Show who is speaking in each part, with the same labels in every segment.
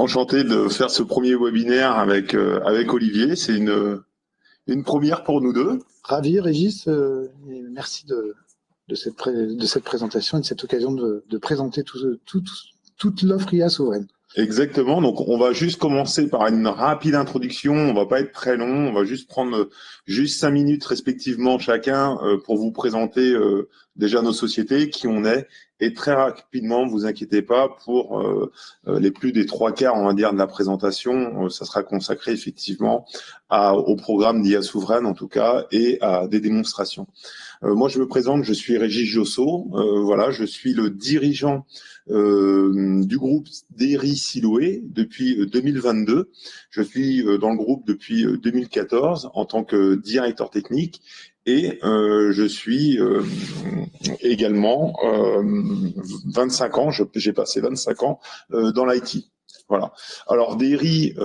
Speaker 1: Enchanté de faire ce premier webinaire avec Olivier. C'est une première pour nous deux.
Speaker 2: Ravi, Régis, et merci de cette présentation et de cette occasion de présenter toute l'offre IA souveraine.
Speaker 1: Exactement. Donc, on va juste commencer par une rapide introduction. On va pas être très long. On va juste prendre juste 5 minutes respectivement chacun pour vous présenter déjà nos sociétés, qui on est. Et très rapidement, vous inquiétez pas, pour les plus des 3/4, on va dire, de la présentation, ça sera consacré effectivement au programme d'IA souveraine en tout cas et à des démonstrations. Moi, je me présente, je suis Régis Josso. Voilà, je suis le dirigeant du groupe DERI Siloé depuis 2022. Je suis dans le groupe depuis 2014 en tant que directeur technique. Et je suis également 25 ans, j'ai passé 25 ans dans l'IT. Voilà. Alors DERI,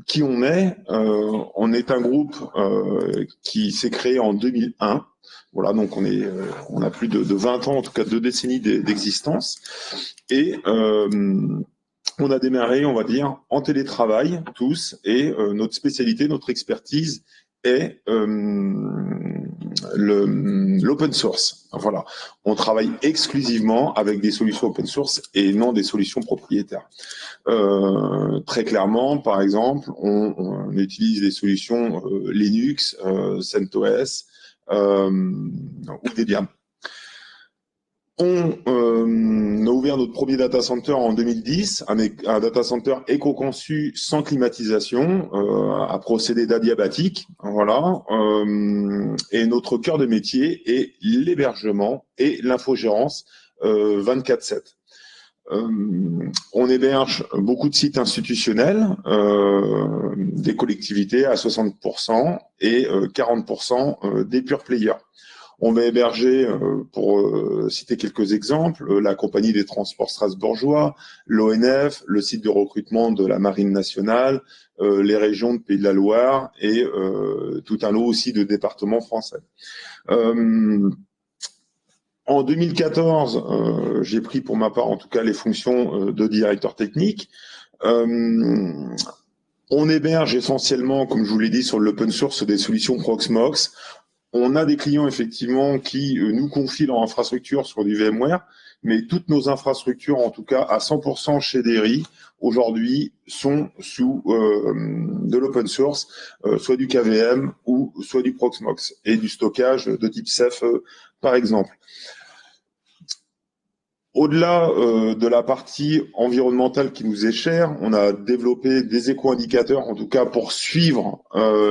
Speaker 1: qui on est un groupe qui s'est créé en 2001. Voilà, donc on a plus de 20 ans, en tout cas 2 décennies d'existence. Et on a démarré, on va dire, en télétravail tous, et notre spécialité, notre expertise est l'open source. Voilà. On travaille exclusivement avec des solutions open source et non des solutions propriétaires. Très clairement, par exemple, on utilise des solutions Linux, CentOS ou Debian. On a ouvert notre premier data center en 2010, un data center éco-conçu sans climatisation, à procédé adiabatique, voilà. Et notre cœur de métier est l'hébergement et l'infogérance 24/7. On héberge beaucoup de sites institutionnels, des collectivités à 60% et 40% des pure players. On va héberger, pour citer quelques exemples, la compagnie des transports strasbourgeois, l'ONF, le site de recrutement de la Marine nationale, les régions de Pays de la Loire et tout un lot aussi de départements français. En 2014, j'ai pris pour ma part en tout cas les fonctions de directeur technique. On héberge essentiellement, comme je vous l'ai dit, sur l'open source des solutions Proxmox. On a des clients effectivement qui nous confient leur infrastructure sur du VMware, mais toutes nos infrastructures, en tout cas à 100% chez DERI, aujourd'hui sont sous de l'open source, soit du KVM ou soit du Proxmox, et du stockage de type Ceph par exemple. Au-delà de la partie environnementale qui nous est chère, on a développé des éco-indicateurs, en tout cas pour suivre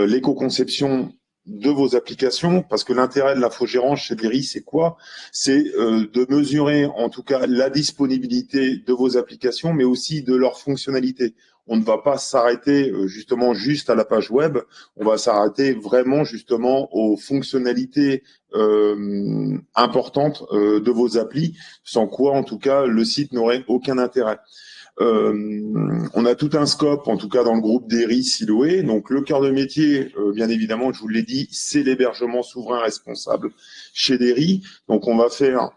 Speaker 1: l'éco-conception de vos applications, parce que l'intérêt de l'infogérance chez DERI, c'est quoi? C'est de mesurer en tout cas la disponibilité de vos applications, mais aussi de leur fonctionnalité. On ne va pas s'arrêter justement juste à la page web, on va s'arrêter vraiment justement aux fonctionnalités importantes de vos applis, sans quoi en tout cas le site n'aurait aucun intérêt. On a tout un scope, en tout cas dans le groupe DERI Siloé. Donc le cœur de métier, bien évidemment, je vous l'ai dit, c'est l'hébergement souverain responsable chez DERI. Donc on va faire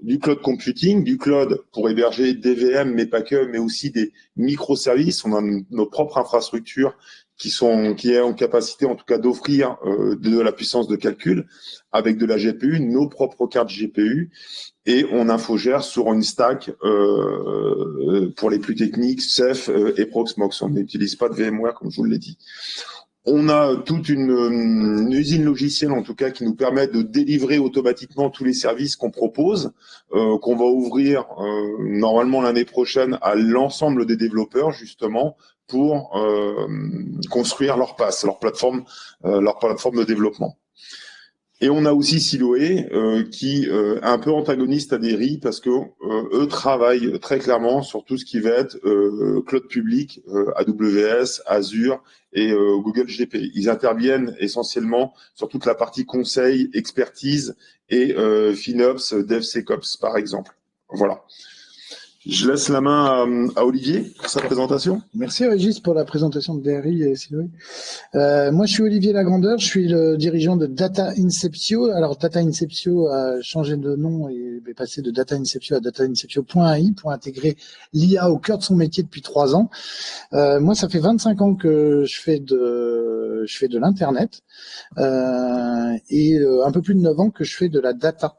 Speaker 1: du cloud computing, du cloud pour héberger des VM, mais pas que, mais aussi des microservices. On a nos propres infrastructures qui est en capacité, en tout cas, d'offrir de la puissance de calcul avec de la GPU, nos propres cartes GPU, et on infogère sur une stack pour les plus techniques, Ceph et Proxmox. On n'utilise pas de VMware, comme je vous l'ai dit. On a toute une usine logicielle, en tout cas, qui nous permet de délivrer automatiquement tous les services qu'on propose, qu'on va ouvrir normalement l'année prochaine à l'ensemble des développeurs, justement, pour construire leur PaaS, leur plateforme de développement. Et on a aussi Siloé qui est un peu antagoniste à DERI parce que eux travaillent très clairement sur tout ce qui va être cloud public, AWS, Azure et Google GP. Ils interviennent essentiellement sur toute la partie conseil, expertise et FinOps, DevSecOps par exemple. Voilà. Je laisse la main à Olivier pour sa présentation.
Speaker 2: Merci Régis pour la présentation de DRI et Siloé. Moi, je suis Olivier Lagrandeur, je suis le dirigeant de Data Inceptio. Alors, Data Inceptio a changé de nom et est passé de Data Inceptio à Data Inceptio.ai pour intégrer l'IA au cœur de son métier depuis 3 ans. Moi, ça fait 25 ans que je fais de l'internet et un peu plus de 9 ans que je fais de la data.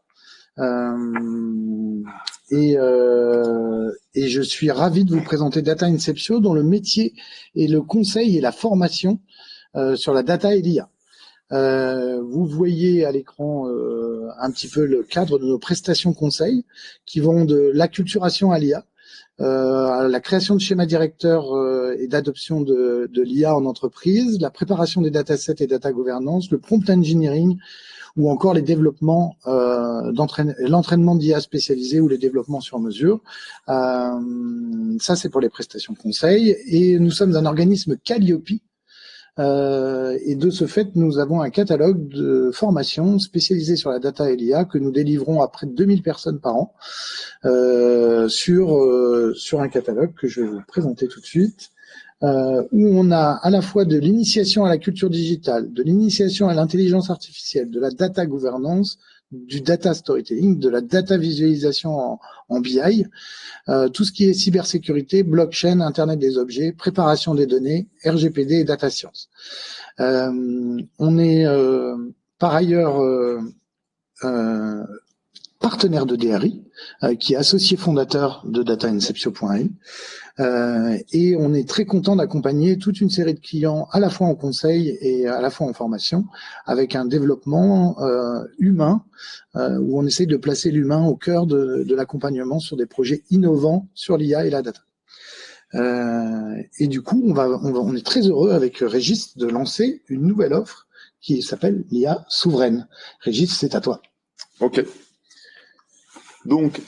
Speaker 2: Et je suis ravi de vous présenter Data Inceptio, dont le métier est le conseil et la formation sur la data et l'IA. Vous voyez à l'écran un petit peu le cadre de nos prestations conseils qui vont de l'acculturation à l'IA, à la création de schémas directeurs et d'adoption de l'IA en entreprise, la préparation des datasets et data governance, le prompt engineering, ou encore les développements, l'entraînement d'IA spécialisé ou les développements sur mesure. Ça, c'est pour les prestations conseils. Et nous sommes un organisme Calliope. Et de ce fait, nous avons un catalogue de formations spécialisées sur la data et l'IA que nous délivrons à près de 2000 personnes par an sur un catalogue que je vais vous présenter tout de suite. Où on a à la fois de l'initiation à la culture digitale, de l'initiation à l'intelligence artificielle, de la data gouvernance, du data storytelling, de la data visualisation en BI, tout ce qui est cybersécurité, blockchain, Internet des objets, préparation des données, RGPD et data science. On est par ailleurs partenaire de DRI, qui est associé fondateur de DataInceptio.ai. Et on est très content d'accompagner toute une série de clients à la fois en conseil et à la fois en formation avec un développement humain où on essaye de placer l'humain au cœur de l'accompagnement sur des projets innovants sur l'IA et la data. Et du coup, on est très heureux avec Régis de lancer une nouvelle offre qui s'appelle l'IA souveraine. Régis, c'est à toi.
Speaker 1: Ok. Donc,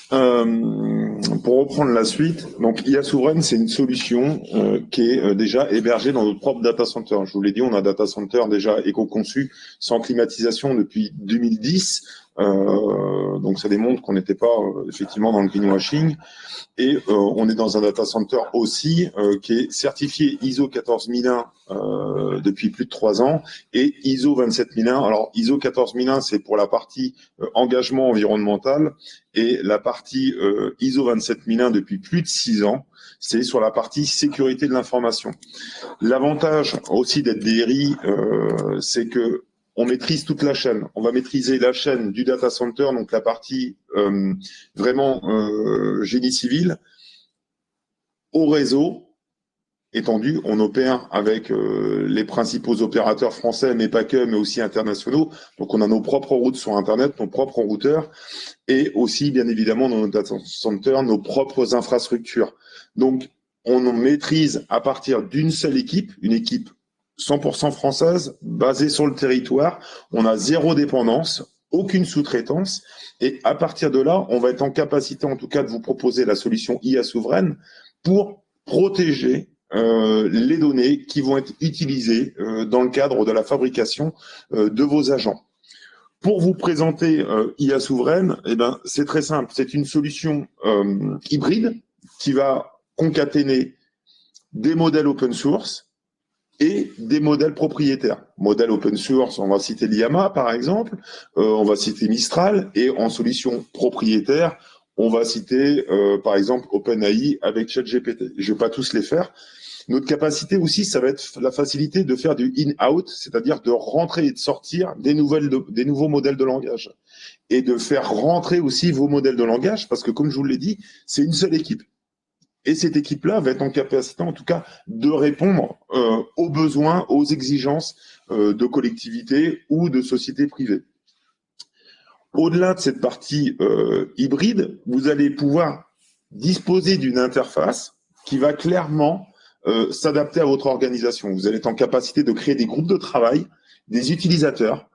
Speaker 1: pour reprendre la suite, donc IA souveraine, c'est une solution qui est déjà hébergée dans notre propre data center. Je vous l'ai dit, on a un data center déjà éco-conçu, sans climatisation depuis 2010. Donc ça démontre qu'on n'était pas effectivement dans le greenwashing. Et on est dans un data center aussi qui est certifié ISO 14001 depuis plus de 3 ans et ISO 27001. Alors ISO 14001, c'est pour la partie engagement environnemental et la partie ISO 27001 depuis plus de 6 ans, c'est sur la partie sécurité de l'information. L'avantage aussi d'être DRI, c'est que on maîtrise toute la chaîne. On va maîtriser la chaîne du data center, donc la partie vraiment génie civil, au réseau étendu. On opère avec les principaux opérateurs français, mais pas que, mais aussi internationaux. Donc on a nos propres routes sur Internet, nos propres routeurs, et aussi, bien évidemment, dans notre data center, nos propres infrastructures. Donc on maîtrise à partir d'une seule équipe, une équipe 100% française, basée sur le territoire. On a 0 dépendance, aucune sous-traitance. Et à partir de là, on va être en capacité, en tout cas, de vous proposer la solution IA souveraine pour protéger les données qui vont être utilisées dans le cadre de la fabrication de vos agents. Pour vous présenter IA souveraine, eh ben, c'est très simple. C'est une solution hybride qui va concaténer des modèles open source et des modèles propriétaires. Modèle open source, on va citer l'IAMA par exemple, on va citer Mistral, et en solution propriétaire, on va citer par exemple OpenAI avec ChatGPT. Je vais pas tous les faire. Notre capacité aussi, ça va être la facilité de faire du in-out, c'est-à-dire de rentrer et de sortir des nouveaux modèles de langage. Et de faire rentrer aussi vos modèles de langage, parce que comme je vous l'ai dit, c'est une seule équipe. Et cette équipe-là va être en capacité, en tout cas, de répondre aux besoins, aux exigences de collectivités ou de sociétés privées. Au-delà de cette partie hybride, vous allez pouvoir disposer d'une interface qui va clairement s'adapter à votre organisation. Vous allez être en capacité de créer des groupes de travail, des utilisateurs,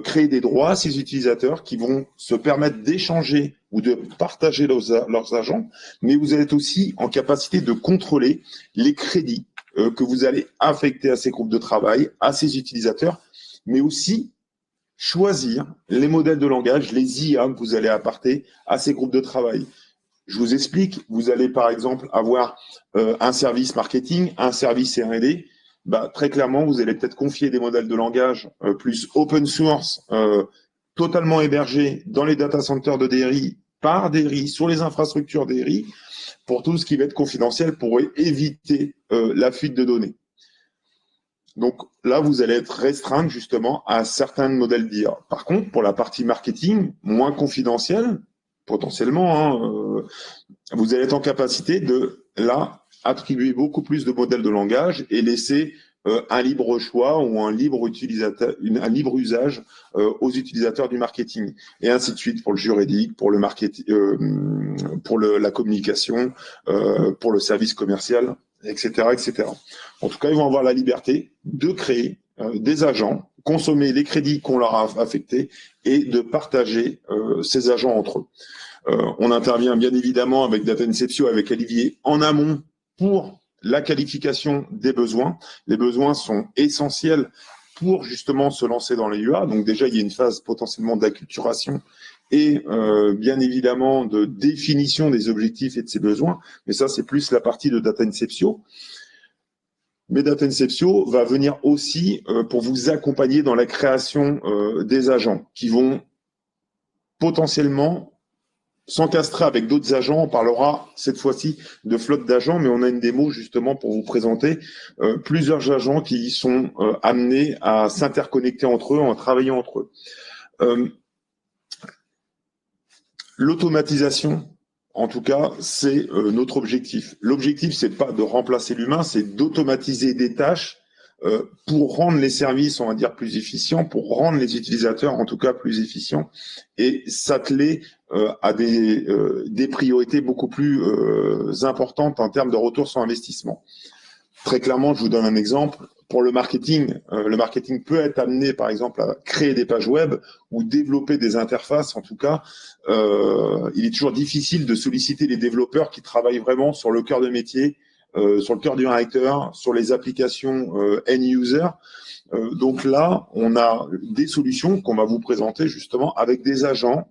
Speaker 1: créer des droits à ces utilisateurs qui vont se permettre d'échanger ou de partager leurs agents, mais vous êtes aussi en capacité de contrôler les crédits que vous allez affecter à ces groupes de travail, à ces utilisateurs, mais aussi choisir les modèles de langage, les IA que vous allez apporter à ces groupes de travail. Je vous explique, vous allez par exemple avoir un service marketing, un service R&D. Très clairement, vous allez peut-être confier des modèles de langage plus open source, totalement hébergés dans les data centers de DRI, par DRI, sur les infrastructures DRI, pour tout ce qui va être confidentiel, pour éviter la fuite de données. Donc là, vous allez être restreint justement à certains modèles d'IA. Par contre, pour la partie marketing, moins confidentielle, potentiellement, vous allez être en capacité de, là, attribuer beaucoup plus de modèles de langage et laisser un libre choix ou un libre usage aux utilisateurs du marketing, et ainsi de suite pour le juridique, pour le marketing, pour la communication, pour le service commercial, etc., etc. En tout cas, ils vont avoir la liberté de créer des agents, consommer les crédits qu'on leur a affectés et de partager ces agents entre eux. On intervient bien évidemment avec Data Inceptio, avec Olivier, en amont pour la qualification des besoins. Les besoins sont essentiels pour justement se lancer dans les UA. Donc déjà, il y a une phase potentiellement d'acculturation et bien évidemment de définition des objectifs et de ses besoins. Mais ça, c'est plus la partie de Data Inceptio. Mais Data Inceptio va venir aussi pour vous accompagner dans la création des agents qui vont potentiellement s'encastrer avec d'autres agents. On parlera cette fois-ci de flotte d'agents, mais on a une démo justement pour vous présenter plusieurs agents qui sont amenés à s'interconnecter entre eux, en travaillant entre eux. L'automatisation, en tout cas, c'est notre objectif. L'objectif, c'est pas de remplacer l'humain, c'est d'automatiser des tâches pour rendre les services, on va dire, plus efficients, pour rendre les utilisateurs, en tout cas, plus efficients, et s'atteler à des priorités beaucoup plus importantes en termes de retour sur investissement. Très clairement, je vous donne un exemple. Pour le marketing peut être amené, par exemple, à créer des pages web ou développer des interfaces. En tout cas, il est toujours difficile de solliciter les développeurs qui travaillent vraiment sur le cœur de métier, sur le cœur du réacteur, sur les applications end-user. Donc là, on a des solutions qu'on va vous présenter justement avec des agents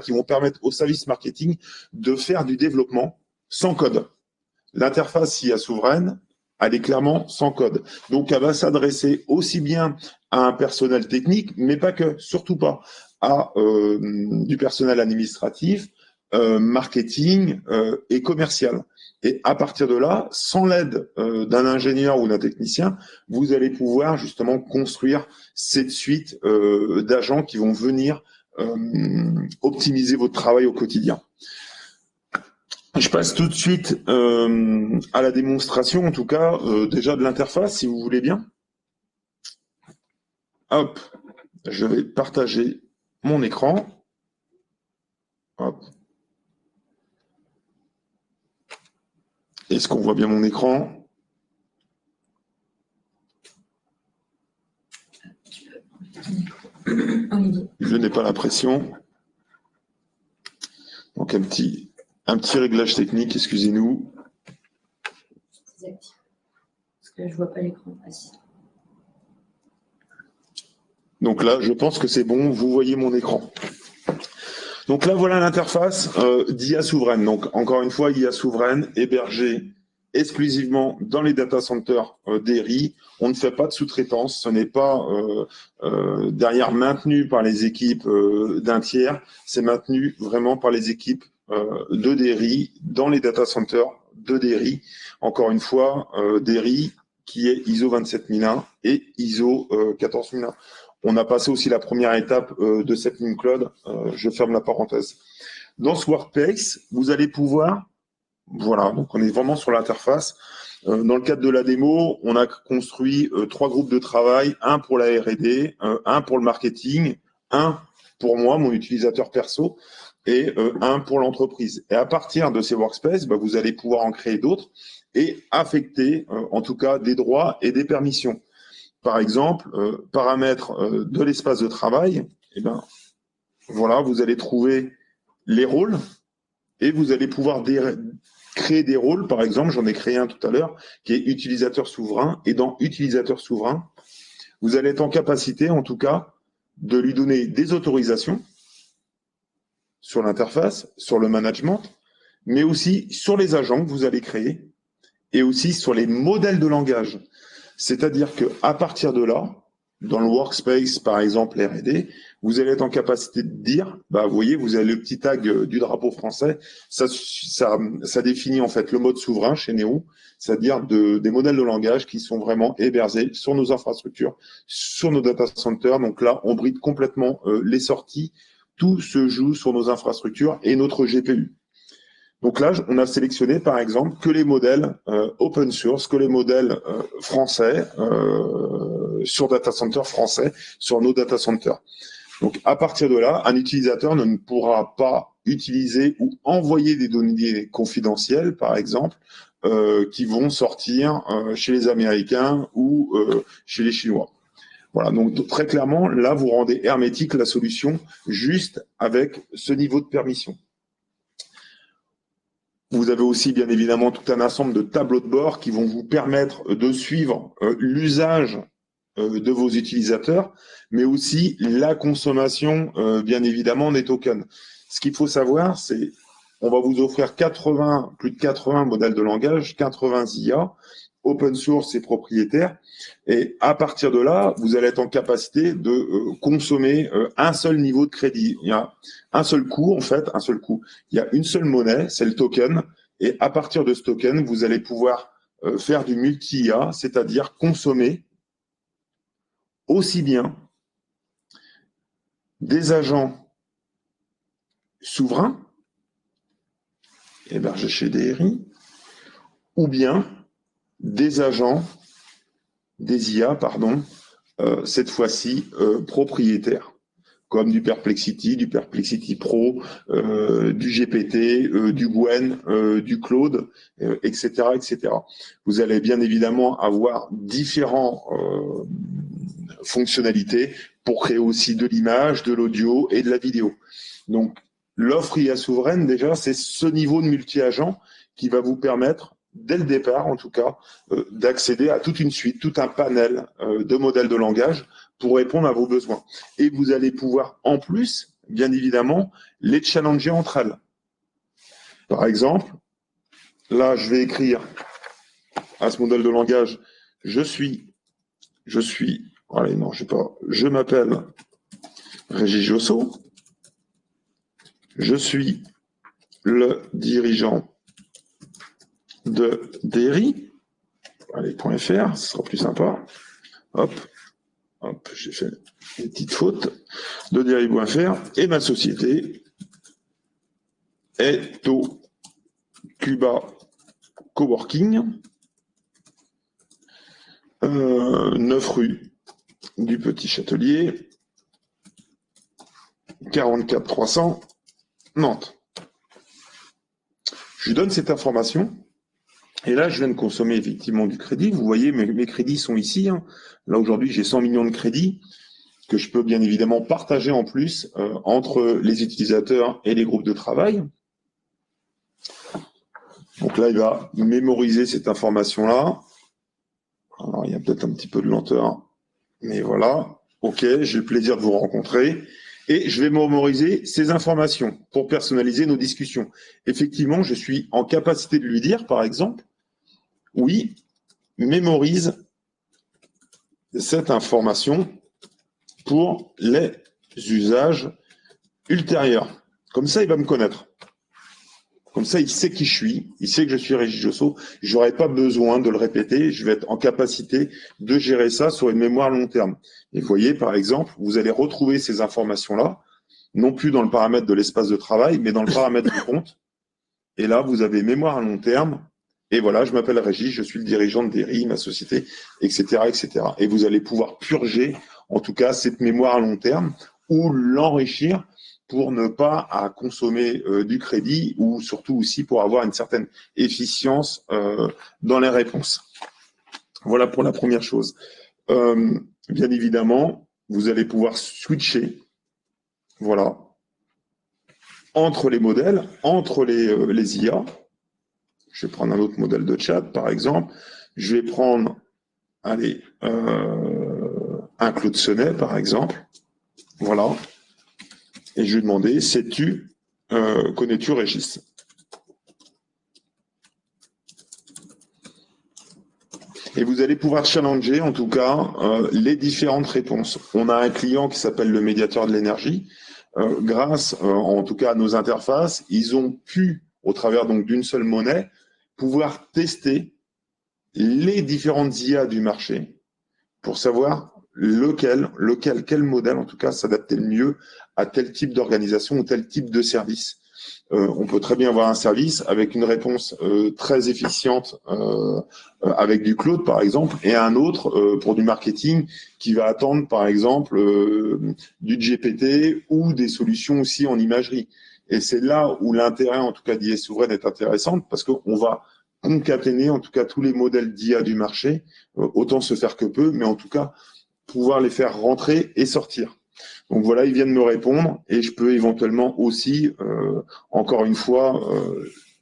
Speaker 1: qui vont permettre au service marketing de faire du développement sans code. L'interface IA souveraine, elle est clairement sans code. Donc, elle va s'adresser aussi bien à un personnel technique, mais pas que, surtout pas, à du personnel administratif, marketing et commercial. Et à partir de là, sans l'aide d'un ingénieur ou d'un technicien, vous allez pouvoir justement construire cette suite d'agents qui vont venir optimiser votre travail au quotidien. Je passe tout de suite à la démonstration, en tout cas, déjà de l'interface, si vous voulez bien. Hop, je vais partager mon écran. Hop. Est-ce qu'on voit bien mon écran? Je n'ai pas la pression. Donc un petit réglage technique, excusez-nous.
Speaker 3: Parce que je vois pas l'écran.
Speaker 1: Donc là, je pense que c'est bon, vous voyez mon écran. Donc là, voilà l'interface d'IA souveraine. Donc encore une fois, IA souveraine hébergée exclusivement dans les data centers DRI. On ne fait pas de sous-traitance, ce n'est pas derrière maintenu par les équipes d'un tiers, c'est maintenu vraiment par les équipes de DRI dans les data centers de DRI. Encore une fois, DRI qui est ISO 27001 et ISO 14001. On a passé aussi la première étape de cette ligne cloud. Je ferme la parenthèse. Dans ce workplace, vous allez pouvoir, voilà, donc on est vraiment sur l'interface. Dans le cadre de la démo, on a construit 3 groupes de travail, un pour la R&D, un pour le marketing, un pour moi, mon utilisateur perso, et un pour l'entreprise. Et à partir de ces workspaces, vous allez pouvoir en créer d'autres et affecter, en tout cas, des droits et des permissions. Par exemple, paramètres de l'espace de travail, voilà, vous allez trouver les rôles et vous allez pouvoir créer des rôles. Par exemple, j'en ai créé un tout à l'heure qui est utilisateur souverain. Et dans utilisateur souverain, vous allez être en capacité, en tout cas, de lui donner des autorisations sur l'interface, sur le management, mais aussi sur les agents que vous allez créer et aussi sur les modèles de langage. C'est-à-dire qu'à partir de là, dans le workspace, par exemple, R&D, vous allez être en capacité de dire, vous voyez, vous avez le petit tag du drapeau français, ça définit en fait le mode souverain chez Neo, c'est-à-dire des modèles de langage qui sont vraiment hébergés sur nos infrastructures, sur nos data centers. Donc là, on bride complètement les sorties, tout se joue sur nos infrastructures et notre GPU. Donc là, on a sélectionné, par exemple, que les modèles open source, que les modèles français sur data center français, sur nos data centers. Donc, à partir de là, un utilisateur ne pourra pas utiliser ou envoyer des données confidentielles, par exemple, qui vont sortir chez les Américains ou chez les Chinois. Voilà, donc très clairement, là, vous rendez hermétique la solution juste avec ce niveau de permission. Vous avez aussi, bien évidemment, tout un ensemble de tableaux de bord qui vont vous permettre de suivre l'usage de vos utilisateurs, mais aussi la consommation, bien évidemment, des tokens. Ce qu'il faut savoir, c'est on va vous offrir plus de 80 modèles de langage, 80 IA, open source et propriétaires. Et à partir de là, vous allez être en capacité de consommer un seul niveau de crédit. Il y a un seul coût, en fait, un seul coût. Il y a une seule monnaie, c'est le token. Et à partir de ce token, vous allez pouvoir faire du multi-IA, c'est-à-dire consommer aussi bien des agents souverains, hébergés chez DRI, ou bien des agents, des IA, cette fois-ci propriétaires, comme du Perplexity Pro, du GPT, du Gwen, du Claude, etc., etc. Vous allez bien évidemment avoir différents fonctionnalités pour créer aussi de l'image, de l'audio et de la vidéo. Donc, l'offre IA souveraine, déjà, c'est ce niveau de multi-agent qui va vous permettre, dès le départ en tout cas, d'accéder à toute une suite, tout un panel de modèles de langage pour répondre à vos besoins. Et vous allez pouvoir, en plus, bien évidemment, les challenger entre elles. Par exemple, là, je vais écrire à ce modèle de langage, allez, non, je sais pas, je m'appelle Régis Josso, je suis le dirigeant de DRI, allez, .fr, ce sera plus sympa, hop, j'ai fait une petite faute, de DRI.fr, et ma société est au Cuba Coworking, 9 rue du Petit Châtelier, 44 300, Nantes. Je lui donne cette information, et là, je viens de consommer effectivement du crédit. Vous voyez, mes crédits sont ici. Là, aujourd'hui, j'ai 100 millions de crédits que je peux bien évidemment partager en plus entre les utilisateurs et les groupes de travail. Donc là, il va mémoriser cette information-là. Alors, il y a peut-être un petit peu de lenteur, mais voilà. OK, j'ai le plaisir de vous rencontrer. Et je vais mémoriser ces informations pour personnaliser nos discussions. Effectivement, je suis en capacité de lui dire, par exemple, oui, mémorise cette information pour les usages ultérieurs. Comme ça, il va me connaître. Comme ça, il sait qui je suis, il sait que je suis Régis Josso. Je n'aurai pas besoin de le répéter, je vais être en capacité de gérer ça sur une mémoire long terme. Et vous voyez, par exemple, vous allez retrouver ces informations-là, non plus dans le paramètre de l'espace de travail, mais dans le paramètre du compte. Et là, vous avez mémoire à long terme. Et voilà, je m'appelle Régis, je suis le dirigeant de DRI, ma société, etc., etc. Et vous allez pouvoir purger, en tout cas, cette mémoire à long terme ou l'enrichir pour ne pas à consommer du crédit ou surtout aussi pour avoir une certaine efficience dans les réponses. Voilà pour la première chose. Bien évidemment, vous allez pouvoir switcher, voilà, entre les modèles, entre les IA. Je vais prendre un autre modèle de chat, par exemple. Je vais prendre, allez, un Claude Sonnet, par exemple. Voilà. Et je vais demander, connais-tu Régis? Et vous allez pouvoir challenger, en tout cas, les différentes réponses. On a un client qui s'appelle le médiateur de l'énergie. Grâce, en tout cas, à nos interfaces, ils ont pu, au travers donc d'une seule monnaie, pouvoir tester les différentes IA du marché pour savoir quel modèle, en tout cas, s'adapter le mieux à tel type d'organisation ou tel type de service. On peut très bien avoir un service avec une réponse très efficiente avec du cloud, par exemple, et un autre pour du marketing qui va attendre, par exemple, du GPT ou des solutions aussi en imagerie. Et c'est là où l'intérêt, en tout cas, d'IA Souveraine est intéressant parce qu'on va concaténer, en tout cas, tous les modèles d'IA du marché, autant se faire que peu, mais en tout cas, pouvoir les faire rentrer et sortir. Donc voilà, ils viennent me répondre et je peux éventuellement aussi, encore une fois,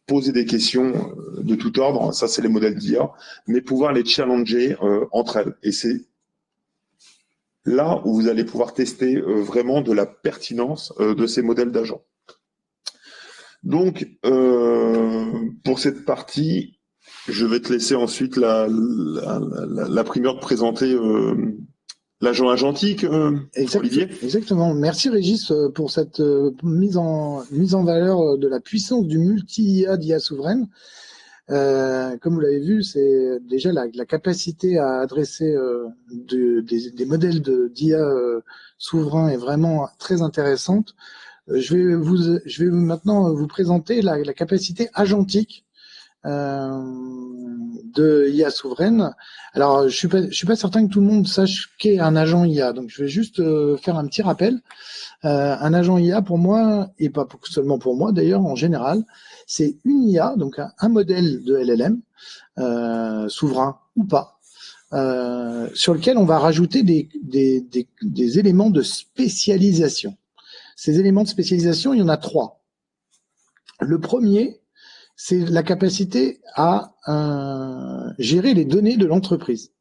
Speaker 1: poser des questions de tout ordre. Ça, c'est les modèles d'IA, mais pouvoir les challenger entre elles. Et c'est là où vous allez pouvoir tester vraiment de la pertinence de ces modèles d'agents. Donc, pour cette partie, je vais te laisser ensuite la primeur de présenter l'agent agentique, Olivier.
Speaker 2: Exactement. Merci Régis pour cette mise en valeur de la puissance du multi-IA d'IA souveraine. Comme vous l'avez vu, c'est déjà la capacité à adresser des modèles d'IA souverains est vraiment très intéressante. Je vais maintenant vous présenter la capacité agentique de IA souveraine. Alors, je suis pas certain que tout le monde sache qu'est un agent IA, donc je vais juste faire un petit rappel. Un agent IA, pour moi, et pas seulement pour moi d'ailleurs, en général, c'est une IA, donc un modèle de LLM, souverain ou pas, sur lequel on va rajouter des éléments de spécialisation. Ces éléments de spécialisation, il y en a 3. Le premier, c'est la capacité à gérer les données de l'entreprise,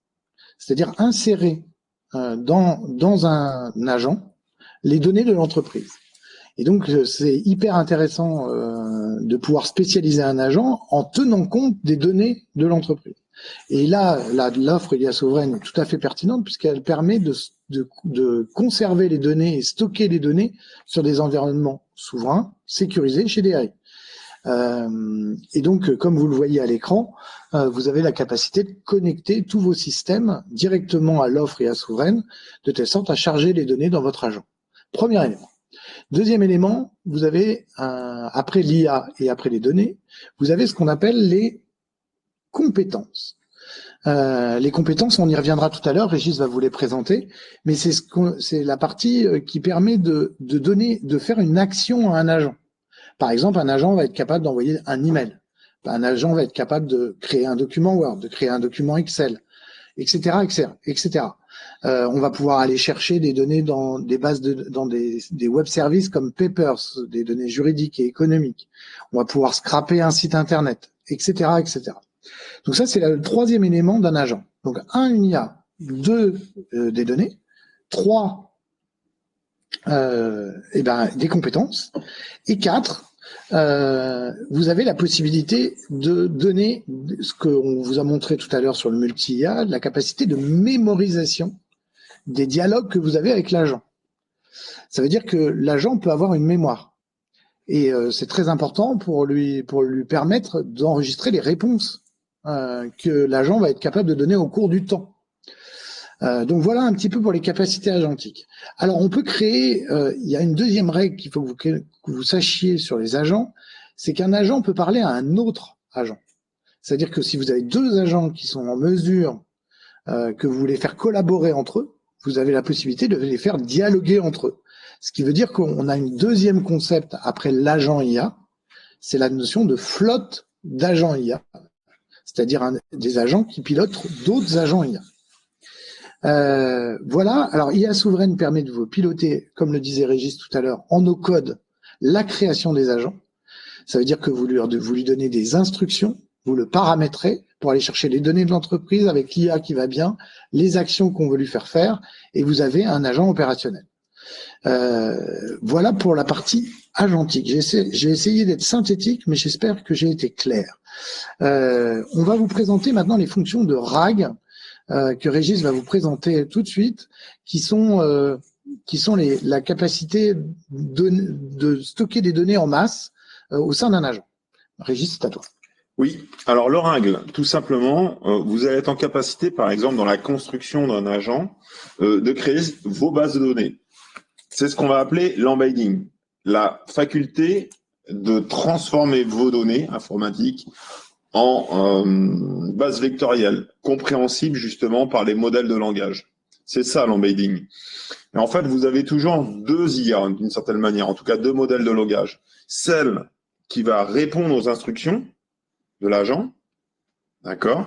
Speaker 2: c'est-à-dire insérer dans un agent les données de l'entreprise. Et donc, c'est hyper intéressant de pouvoir spécialiser un agent en tenant compte des données de l'entreprise. Et là, l'offre IA souveraine est tout à fait pertinente puisqu'elle permet de conserver les données et stocker les données sur des environnements souverains, sécurisés chez DRI. Et donc, comme vous le voyez à l'écran, vous avez la capacité de connecter tous vos systèmes directement à l'offre IA souveraine, de telle sorte à charger les données dans votre agent. Premier élément. Deuxième élément, vous avez, après l'IA et après les données, vous avez ce qu'on appelle les compétences. Les compétences, on y reviendra tout à l'heure, Régis va vous les présenter, mais c'est la partie qui permet de faire une action à un agent. Par exemple, un agent va être capable d'envoyer un email. Un agent va être capable de créer un document Word, de créer un document Excel, etc., etc. On va pouvoir aller chercher des données dans des bases dans des web services comme Papers, des données juridiques et économiques. On va pouvoir scraper un site internet, etc., etc. Donc ça, c'est le troisième élément d'un agent. Donc une IA, des données, 3 des compétences, et 4 vous avez la possibilité de donner ce qu'on vous a montré tout à l'heure sur le multi-IA, la capacité de mémorisation des dialogues que vous avez avec l'agent. Ça veut dire que l'agent peut avoir une mémoire. Et c'est très important pour lui permettre d'enregistrer les réponses que l'agent va être capable de donner au cours du temps. Donc voilà un petit peu pour les capacités agentiques. Alors on peut créer, il y a une deuxième règle qu'il faut que vous sachiez sur les agents, c'est qu'un agent peut parler à un autre agent. C'est-à-dire que si vous avez 2 agents qui sont en mesure que vous voulez faire collaborer entre eux, vous avez la possibilité de les faire dialoguer entre eux. Ce qui veut dire qu'on a une deuxième concept après l'agent IA, c'est la notion de flotte d'agents IA, c'est-à-dire des agents qui pilotent d'autres agents IA. Voilà, alors IA souveraine permet de vous piloter, comme le disait Régis tout à l'heure, en no-code, la création des agents. Ça veut dire que vous lui donnez des instructions, vous le paramétrez pour aller chercher les données de l'entreprise avec l'IA qui va bien, les actions qu'on veut lui faire, et vous avez un agent opérationnel. Voilà pour la partie agentique. J'ai essayé d'être synthétique, mais j'espère que j'ai été clair. On va vous présenter maintenant les fonctions de RAG que Régis va vous présenter tout de suite, qui sont la capacité de stocker des données en masse au sein d'un agent. Régis, c'est à toi.
Speaker 1: Oui, alors le RAG, tout simplement, vous allez être en capacité, par exemple, dans la construction d'un agent, de créer vos bases de données. C'est ce qu'on va appeler l'embedding, la faculté de transformer vos données informatiques en base vectorielle, compréhensible justement par les modèles de langage. C'est ça l'embedding. Et en fait, vous avez toujours deux IA d'une certaine manière, en tout cas deux modèles de langage. Celle qui va répondre aux instructions de l'agent, d'accord,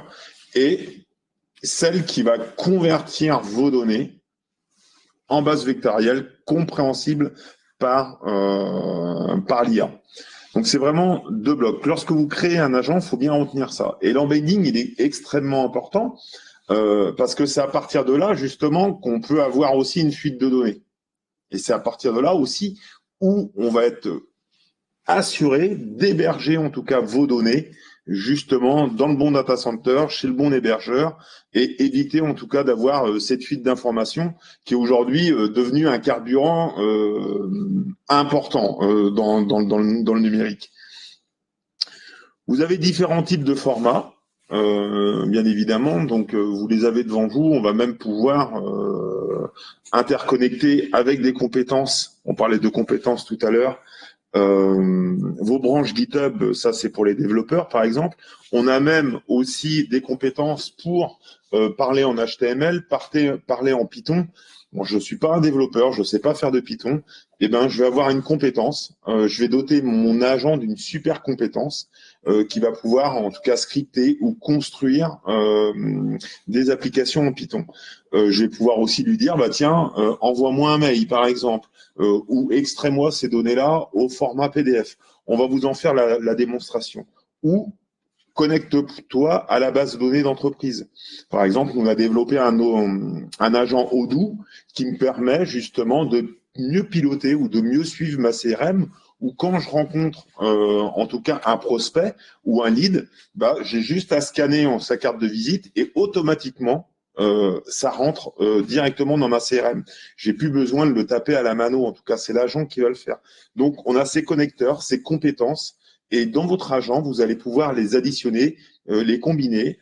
Speaker 1: et celle qui va convertir vos données en base vectorielle compréhensible par l'IA. Donc c'est vraiment deux blocs. Lorsque vous créez un agent, il faut bien retenir ça. Et l'embedding, il est extrêmement important parce que c'est à partir de là, justement, qu'on peut avoir aussi une fuite de données. Et c'est à partir de là aussi où on va être assuré d'héberger en tout cas vos données justement dans le bon data center, chez le bon hébergeur, et éviter en tout cas d'avoir cette fuite d'informations qui est aujourd'hui devenue un carburant important dans le numérique. Vous avez différents types de formats, bien évidemment, donc vous les avez devant vous, on va même pouvoir interconnecter avec des compétences, on parlait de compétences tout à l'heure, vos branches GitHub, ça c'est pour les développeurs par exemple. On a même aussi des compétences pour parler en HTML, parler en Python. Bon, je suis pas un développeur, je sais pas faire de Python. Eh ben, je vais avoir une compétence. Je vais doter mon agent d'une super compétence qui va pouvoir, en tout cas, scripter ou construire des applications en Python. Je vais pouvoir aussi lui dire, bah tiens, envoie-moi un mail, par exemple, ou extrais-moi ces données-là au format PDF. On va vous en faire la démonstration. Ou connecte-toi à la base de données d'entreprise. Par exemple, on a développé un agent Odoo qui me permet justement de mieux piloter ou de mieux suivre ma CRM, ou quand je rencontre en tout cas un prospect ou un lead, bah, j'ai juste à scanner sa carte de visite et automatiquement ça rentre directement dans ma CRM. J'ai plus besoin de le taper à la mano, en tout cas c'est l'agent qui va le faire. Donc on a ces connecteurs, ces compétences, et dans votre agent, vous allez pouvoir les additionner, les combiner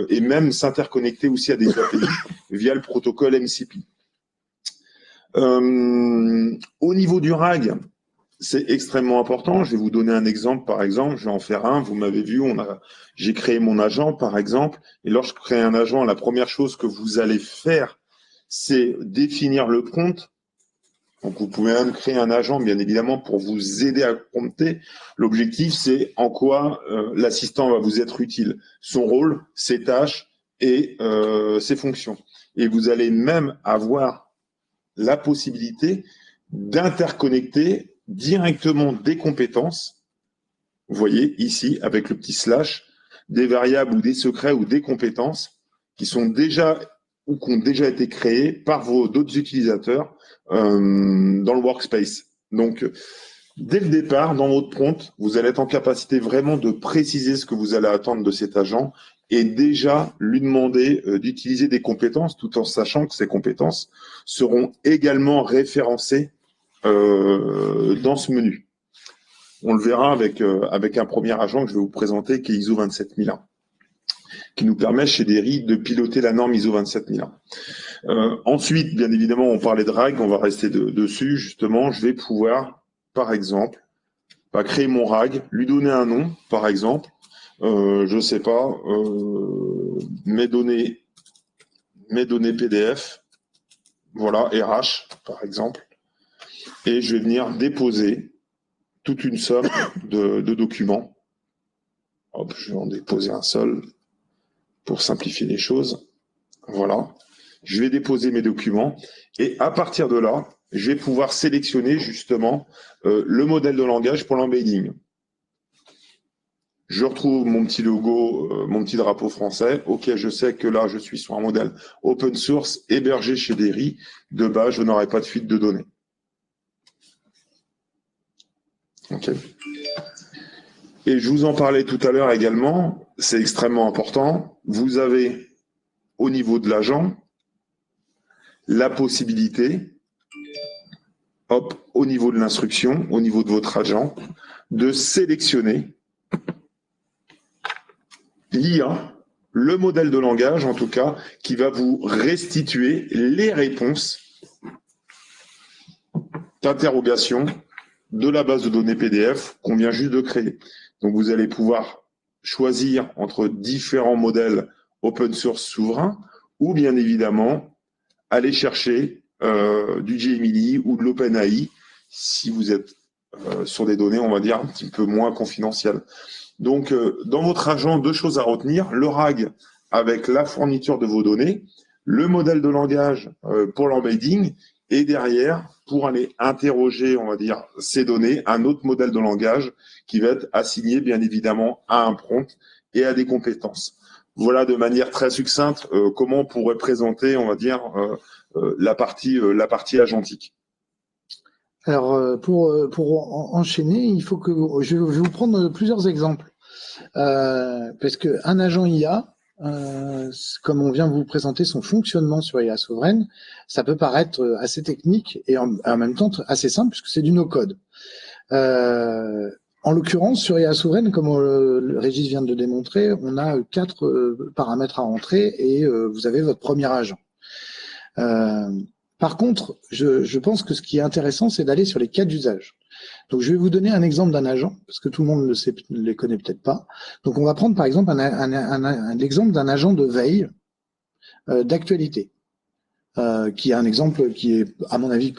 Speaker 1: et même s'interconnecter aussi à des API via le protocole MCP. Au niveau du RAG, c'est extrêmement important. Je vais vous donner un exemple, par exemple. Je vais en faire un. Vous m'avez vu, j'ai créé mon agent, par exemple. Et lorsque je crée un agent, la première chose que vous allez faire, c'est définir le prompt. Donc, vous pouvez même créer un agent, bien évidemment, pour vous aider à prompter. L'objectif, c'est en quoi l'assistant va vous être utile. Son rôle, ses tâches et ses fonctions. Et vous allez même avoir la possibilité d'interconnecter directement des compétences. Vous voyez ici, avec le petit slash, des variables ou des secrets ou des compétences qui sont déjà ou qui ont déjà été créées par d'autres utilisateurs dans le workspace. Donc, dès le départ, dans votre prompt, vous allez être en capacité vraiment de préciser ce que vous allez attendre de cet agent et déjà lui demander d'utiliser des compétences tout en sachant que ces compétences seront également référencées dans ce menu. On le verra avec un premier agent que je vais vous présenter qui est ISO 27001, qui nous permet chez Derry de piloter la norme ISO 27001. Ensuite, bien évidemment, on parlait de RAG, on va rester dessus. Justement, je vais pouvoir, par exemple, créer mon RAG, lui donner un nom, par exemple, je sais pas, mes données PDF, voilà, RH, par exemple, et je vais venir déposer toute une somme de documents. Hop, je vais en déposer un seul pour simplifier les choses. Voilà. Je vais déposer mes documents et à partir de là, je vais pouvoir sélectionner justement le modèle de langage pour l'embedding. Je retrouve mon petit logo, mon petit drapeau français. Ok, je sais que là, je suis sur un modèle open source hébergé chez Derry. De base, je n'aurai pas de fuite de données. Ok. Et je vous en parlais tout à l'heure également, c'est extrêmement important. Vous avez, au niveau de l'agent, la possibilité, au niveau de l'instruction, au niveau de votre agent, de sélectionner l'IA, le modèle de langage en tout cas, qui va vous restituer les réponses d'interrogation de la base de données PDF qu'on vient juste de créer. Donc vous allez pouvoir choisir entre différents modèles open source souverains ou bien évidemment aller chercher du Gemini ou de l'OpenAI si vous êtes sur des données, on va dire, un petit peu moins confidentielles. Donc, dans votre agent, 2 choses à retenir. Le RAG avec la fourniture de vos données, le modèle de langage pour l'embedding, et derrière, pour aller interroger, on va dire, ces données, un autre modèle de langage qui va être assigné, bien évidemment, à un prompt et à des compétences. Voilà, de manière très succincte, comment on pourrait présenter, on va dire, la partie agentique.
Speaker 2: Alors, pour enchaîner, il faut que je vais vous prendre plusieurs exemples. Parce qu'un agent IA, comme on vient vous présenter son fonctionnement sur IA Souveraine, ça peut paraître assez technique et en même temps assez simple puisque c'est du no-code. En l'occurrence, sur IA Souveraine, comme le Régis vient de le démontrer, on a 4 paramètres à rentrer et vous avez votre premier agent. Par contre, je pense que ce qui est intéressant, c'est d'aller sur les cas d'usage. Donc, je vais vous donner un exemple d'un agent, parce que tout le monde ne les connaît peut-être pas. Donc, on va prendre par exemple l'exemple d'un agent de veille d'actualité, qui est un exemple qui est, à mon avis,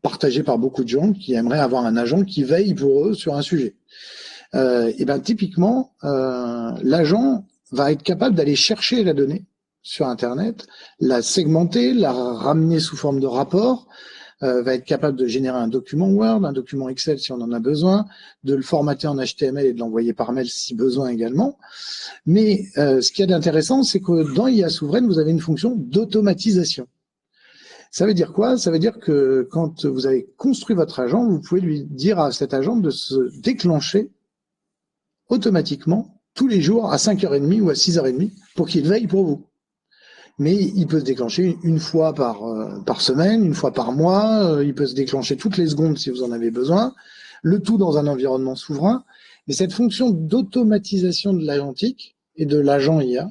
Speaker 2: partagé par beaucoup de gens qui aimeraient avoir un agent qui veille pour eux sur un sujet. Et ben, typiquement, l'agent va être capable d'aller chercher la donnée sur Internet, la segmenter, la ramener sous forme de rapport, va être capable de générer un document Word, un document Excel si on en a besoin, de le formater en HTML et de l'envoyer par mail si besoin également. Mais ce qu'il y a d'intéressant, c'est que dans IA Souveraine, vous avez une fonction d'automatisation. Ça veut dire quoi? Ça veut dire que quand vous avez construit votre agent, vous pouvez lui dire à cet agent de se déclencher automatiquement tous les jours à 5h30 ou à 6h30 pour qu'il veille pour vous. Mais il peut se déclencher une fois par semaine, une fois par mois, il peut se déclencher toutes les secondes si vous en avez besoin, le tout dans un environnement souverain. Mais cette fonction d'automatisation de l'agentique et de l'agent IA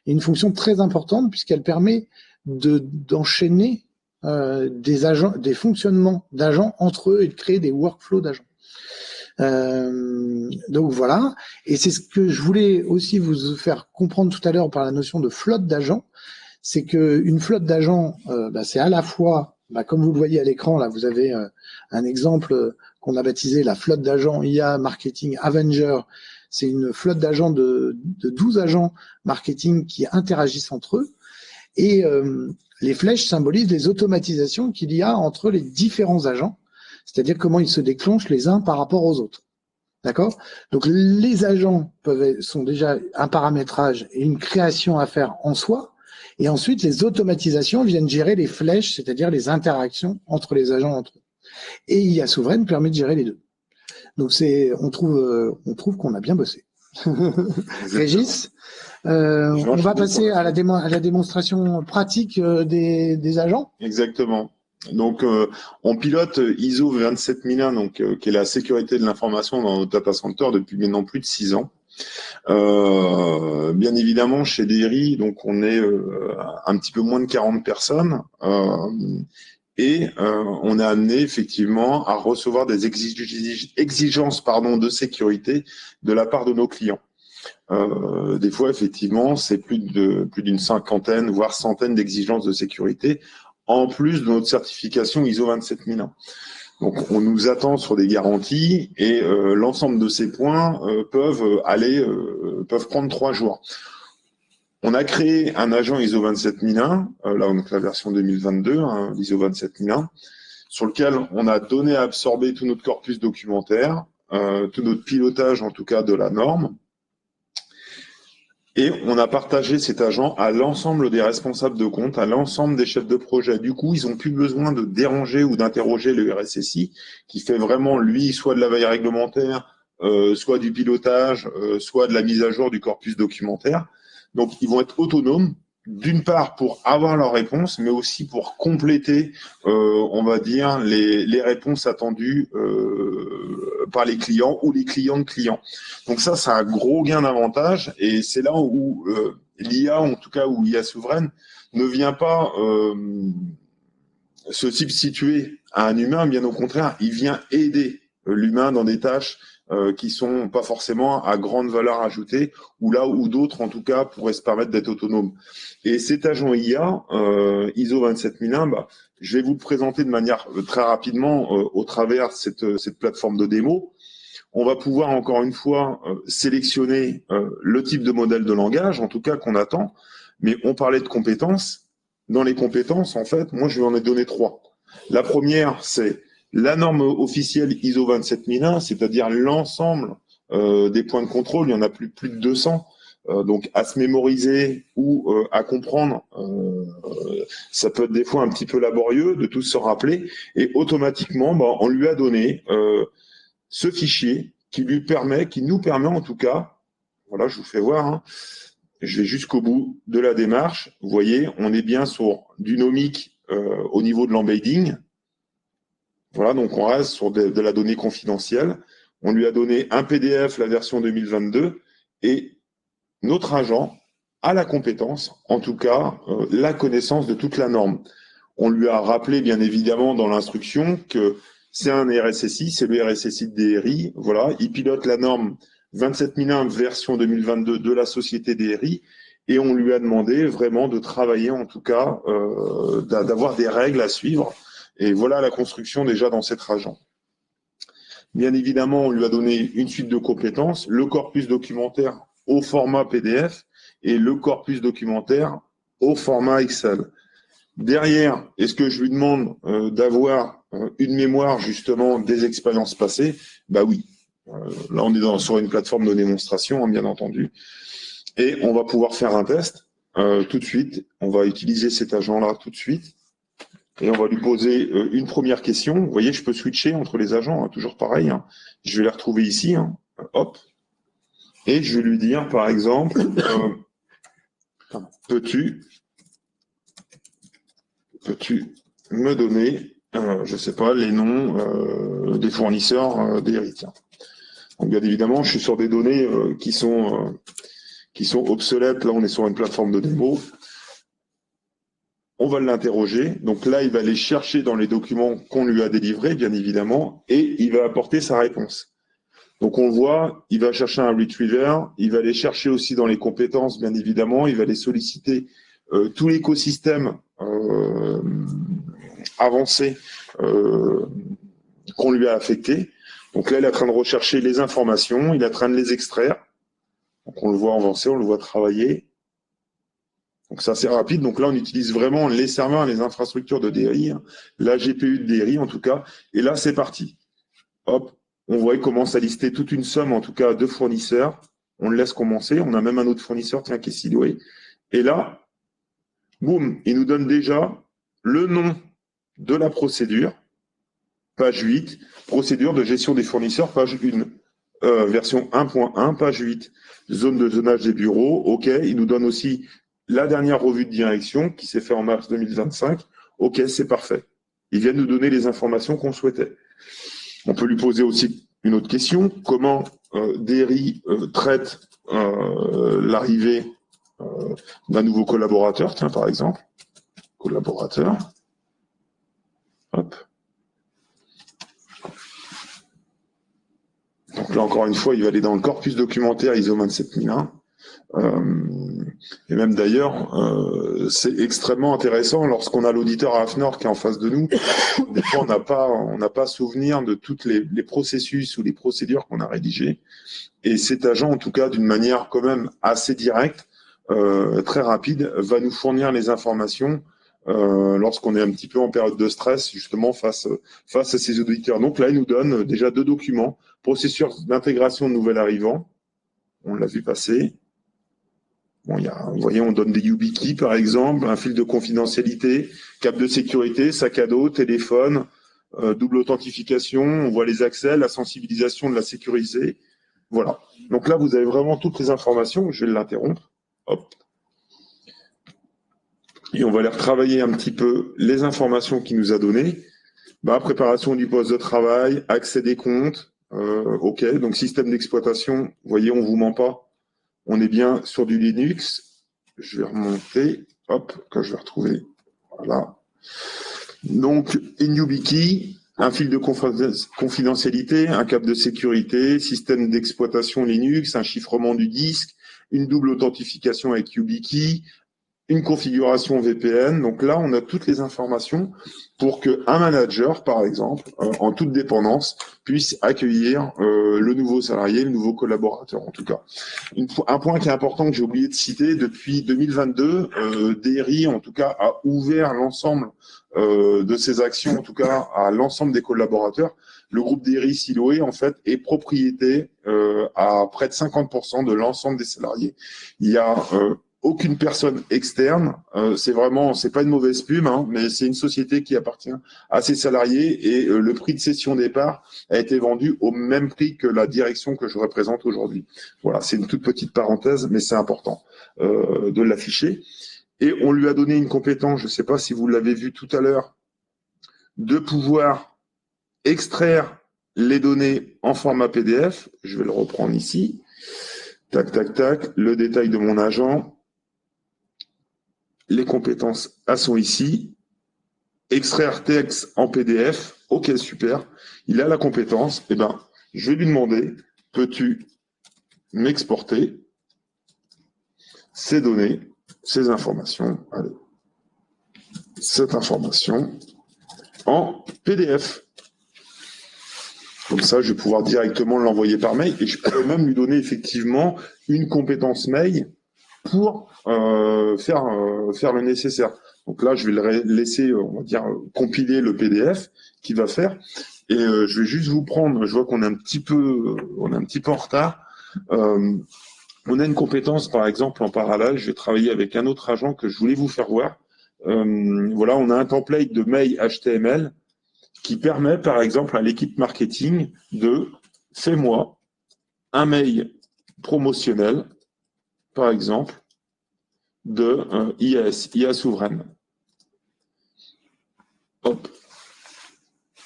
Speaker 2: est une fonction très importante puisqu'elle permet d'enchaîner des fonctionnements d'agents entre eux et de créer des workflows d'agents. Donc voilà, et c'est ce que je voulais aussi vous faire comprendre tout à l'heure par la notion de flotte d'agents. C'est qu'une flotte d'agents, c'est à la fois, comme vous le voyez à l'écran, là, vous avez un exemple qu'on a baptisé la flotte d'agents IA Marketing Avenger. C'est une flotte d'agents de 12 agents marketing qui interagissent entre eux. Et les flèches symbolisent les automatisations qu'il y a entre les différents agents, c'est-à-dire comment ils se déclenchent les uns par rapport aux autres. D'accord? Donc les agents sont déjà un paramétrage et une création à faire en soi. Et ensuite, les automatisations viennent gérer les flèches, c'est-à-dire les interactions entre les agents entre eux. Et IA Souveraine permet de gérer les deux. Donc on trouve qu'on a bien bossé. Régis, on va passer à la démonstration pratique des agents.
Speaker 1: Exactement. Donc, on pilote ISO 27001, donc qui est la sécurité de l'information dans notre data center depuis maintenant plus de 6 ans. Bien évidemment, chez DERI, donc on est un petit peu moins de 40 personnes et on est amené effectivement à recevoir des exigences de sécurité de la part de nos clients. Des fois, effectivement, c'est plus d'une cinquantaine, voire centaine d'exigences de sécurité, en plus de notre certification ISO 27001. Donc, on nous attend sur des garanties et l'ensemble de ces points peuvent prendre 3 jours. On a créé un agent ISO 27001, là on a la version 2022, l'ISO 27001, sur lequel on a donné à absorber tout notre corpus documentaire, tout notre pilotage en tout cas de la norme. Et on a partagé cet agent à l'ensemble des responsables de compte, à l'ensemble des chefs de projet. Du coup, ils n'ont plus besoin de déranger ou d'interroger le RSSI, qui fait vraiment, lui, soit de la veille réglementaire, soit du pilotage, soit de la mise à jour du corpus documentaire. Donc, ils vont être autonomes, d'une part pour avoir leurs réponses, mais aussi pour compléter, on va dire, les réponses attendues par les clients ou les clients de clients. Donc ça, c'est un gros gain d'avantage, et c'est là où l'IA, en tout cas où l'IA souveraine, ne vient pas se substituer à un humain, bien au contraire, il vient aider l'humain dans des tâches qui sont pas forcément à grande valeur ajoutée, ou là où d'autres, en tout cas, pourraient se permettre d'être autonomes. Et cet agent IA, ISO 27001, je vais vous le présenter de manière très rapidement au travers de cette plateforme de démo. On va pouvoir, encore une fois, sélectionner le type de modèle de langage, en tout cas, qu'on attend. Mais on parlait de compétences. Dans les compétences, en fait, moi, je vais en donner 3. La première, c'est la norme officielle ISO 27001, c'est-à-dire l'ensemble des points de contrôle. Il y en a plus de 200. Donc, à se mémoriser ou à comprendre, ça peut être des fois un petit peu laborieux de tous se rappeler. Et automatiquement, on lui a donné ce fichier qui nous permet en tout cas, voilà, je vous fais voir, hein, je vais jusqu'au bout de la démarche. Vous voyez, on est bien sur du nomique au niveau de l'embedding. Voilà, donc on reste sur de la donnée confidentielle. On lui a donné un PDF, la version 2022, et notre agent a la compétence, en tout cas, la connaissance de toute la norme. On lui a rappelé, bien évidemment, dans l'instruction que c'est un RSSI, c'est le RSSI de DRI. Voilà, il pilote la norme 27001 version 2022 de la société DRI, et on lui a demandé vraiment de travailler, en tout cas, d'avoir des règles à suivre. Et voilà la construction déjà dans cet agent. Bien évidemment, on lui a donné une suite de compétences, le corpus documentaire au format PDF et le corpus documentaire au format Excel. Derrière, est-ce que je lui demande d'avoir une mémoire justement des expériences passées? Oui. Là, on est sur une plateforme de démonstration, hein, bien entendu. Et on va pouvoir faire un test tout de suite. On va utiliser cet agent-là tout de suite. Et on va lui poser une première question. Vous voyez, je peux switcher entre les agents, hein, toujours pareil. Hein. Je vais les retrouver ici. Hein. Hop. Et je vais lui dire, par exemple, peux-tu me donner, je ne sais pas, les noms des fournisseurs DRI. Donc, bien évidemment, je suis sur des données qui sont obsolètes. Là, on est sur une plateforme de démo. On va l'interroger. Donc là, il va aller chercher dans les documents qu'on lui a délivrés, bien évidemment, et il va apporter sa réponse. Donc on voit, il va chercher un retriever, il va aller chercher aussi dans les compétences, bien évidemment, il va aller solliciter tout l'écosystème avancé qu'on lui a affecté. Donc là, il est en train de rechercher les informations, il est en train de les extraire. Donc on le voit avancer, on le voit travailler. Donc c'est assez rapide. Donc là, on utilise vraiment les serveurs, les infrastructures de DRI, hein, la GPU de DRI en tout cas. Et là, c'est parti. Hop, on voit, il commence à lister toute une somme, en tout cas, de fournisseurs. On le laisse commencer. On a même un autre fournisseur, tiens, qui est Sidway. Et là, boum, il nous donne déjà le nom de la procédure, page 8, procédure de gestion des fournisseurs, page 1, version 1.1, page 8, zone de zonage des bureaux, OK. Il nous donne aussi la dernière revue de direction qui s'est faite en mars 2025. OK, c'est parfait. Il vient nous donner les informations qu'on souhaitait. On peut lui poser aussi une autre question. Comment DRI traite l'arrivée d'un nouveau collaborateur, tiens, par exemple. Collaborateur. Hop. Donc là, encore une fois, il va aller dans le corpus documentaire ISO 27001. Et même d'ailleurs, c'est extrêmement intéressant lorsqu'on a l'auditeur AFNOR qui est en face de nous. Des fois, on n'a pas souvenir de toutes les processus ou les procédures qu'on a rédigées. Et cet agent, en tout cas, d'une manière quand même assez directe, très rapide, va nous fournir les informations lorsqu'on est un petit peu en période de stress, justement, face à ces auditeurs. Donc là, il nous donne déjà 2 documents. Processus d'intégration de nouvel arrivant. On l'a vu passer. Bon, vous voyez, on donne des YubiKey, par exemple, un fil de confidentialité, câble de sécurité, sac à dos, téléphone, double authentification, on voit les accès, la sensibilisation de la sécurité. Voilà. Donc là, vous avez vraiment toutes les informations. Je vais l'interrompre. Hop. Et on va aller retravailler un petit peu les informations qu'il nous a données. Préparation du poste de travail, accès des comptes. OK. Donc, système d'exploitation. Vous voyez, on ne vous ment pas. On est bien sur du Linux. Je vais remonter. Hop, quand je vais retrouver. Voilà. Donc, YubiKey, un fil de confidentialité, un câble de sécurité, système d'exploitation Linux, un chiffrement du disque, une double authentification avec YubiKey, une configuration VPN. Donc là, on a toutes les informations pour qu'un manager, par exemple, en toute dépendance, puisse accueillir le nouveau salarié, le nouveau collaborateur, en tout cas. Un point qui est important que j'ai oublié de citer, depuis 2022, DRI, en tout cas, a ouvert l'ensemble de ses actions, en tout cas, à l'ensemble des collaborateurs. Le groupe DRI Siloé, en fait, est propriété à près de 50% de l'ensemble des salariés. Il y a aucune personne externe, c'est pas une mauvaise pub, hein, mais c'est une société qui appartient à ses salariés et le prix de cession départ a été vendu au même prix que la direction que je représente aujourd'hui. Voilà, c'est une toute petite parenthèse, mais c'est important de l'afficher. Et on lui a donné une compétence, je ne sais pas si vous l'avez vu tout à l'heure, de pouvoir extraire les données en format PDF. Je vais le reprendre ici. Tac, tac, tac, le détail de mon agent. Les compétences, elles sont ici. Extraire texte en PDF. OK, super. Il a la compétence. Eh ben, je vais lui demander, peux-tu m'exporter ces données, ces informations, allez, cette information en PDF. Comme ça, je vais pouvoir directement l'envoyer par mail et je pourrais même lui donner effectivement une compétence mail pour faire le nécessaire. Donc là, je vais le laisser, on va dire, compiler le PDF qu'il va faire. Et je vais juste vous prendre, je vois qu'on est un petit peu en retard. On a une compétence, par exemple, en parallèle. Je vais travailler avec un autre agent que je voulais vous faire voir. Voilà, on a un template de mail HTML qui permet, par exemple, à l'équipe marketing de fais-moi un mail promotionnel, par exemple, de IA souveraine. Hop.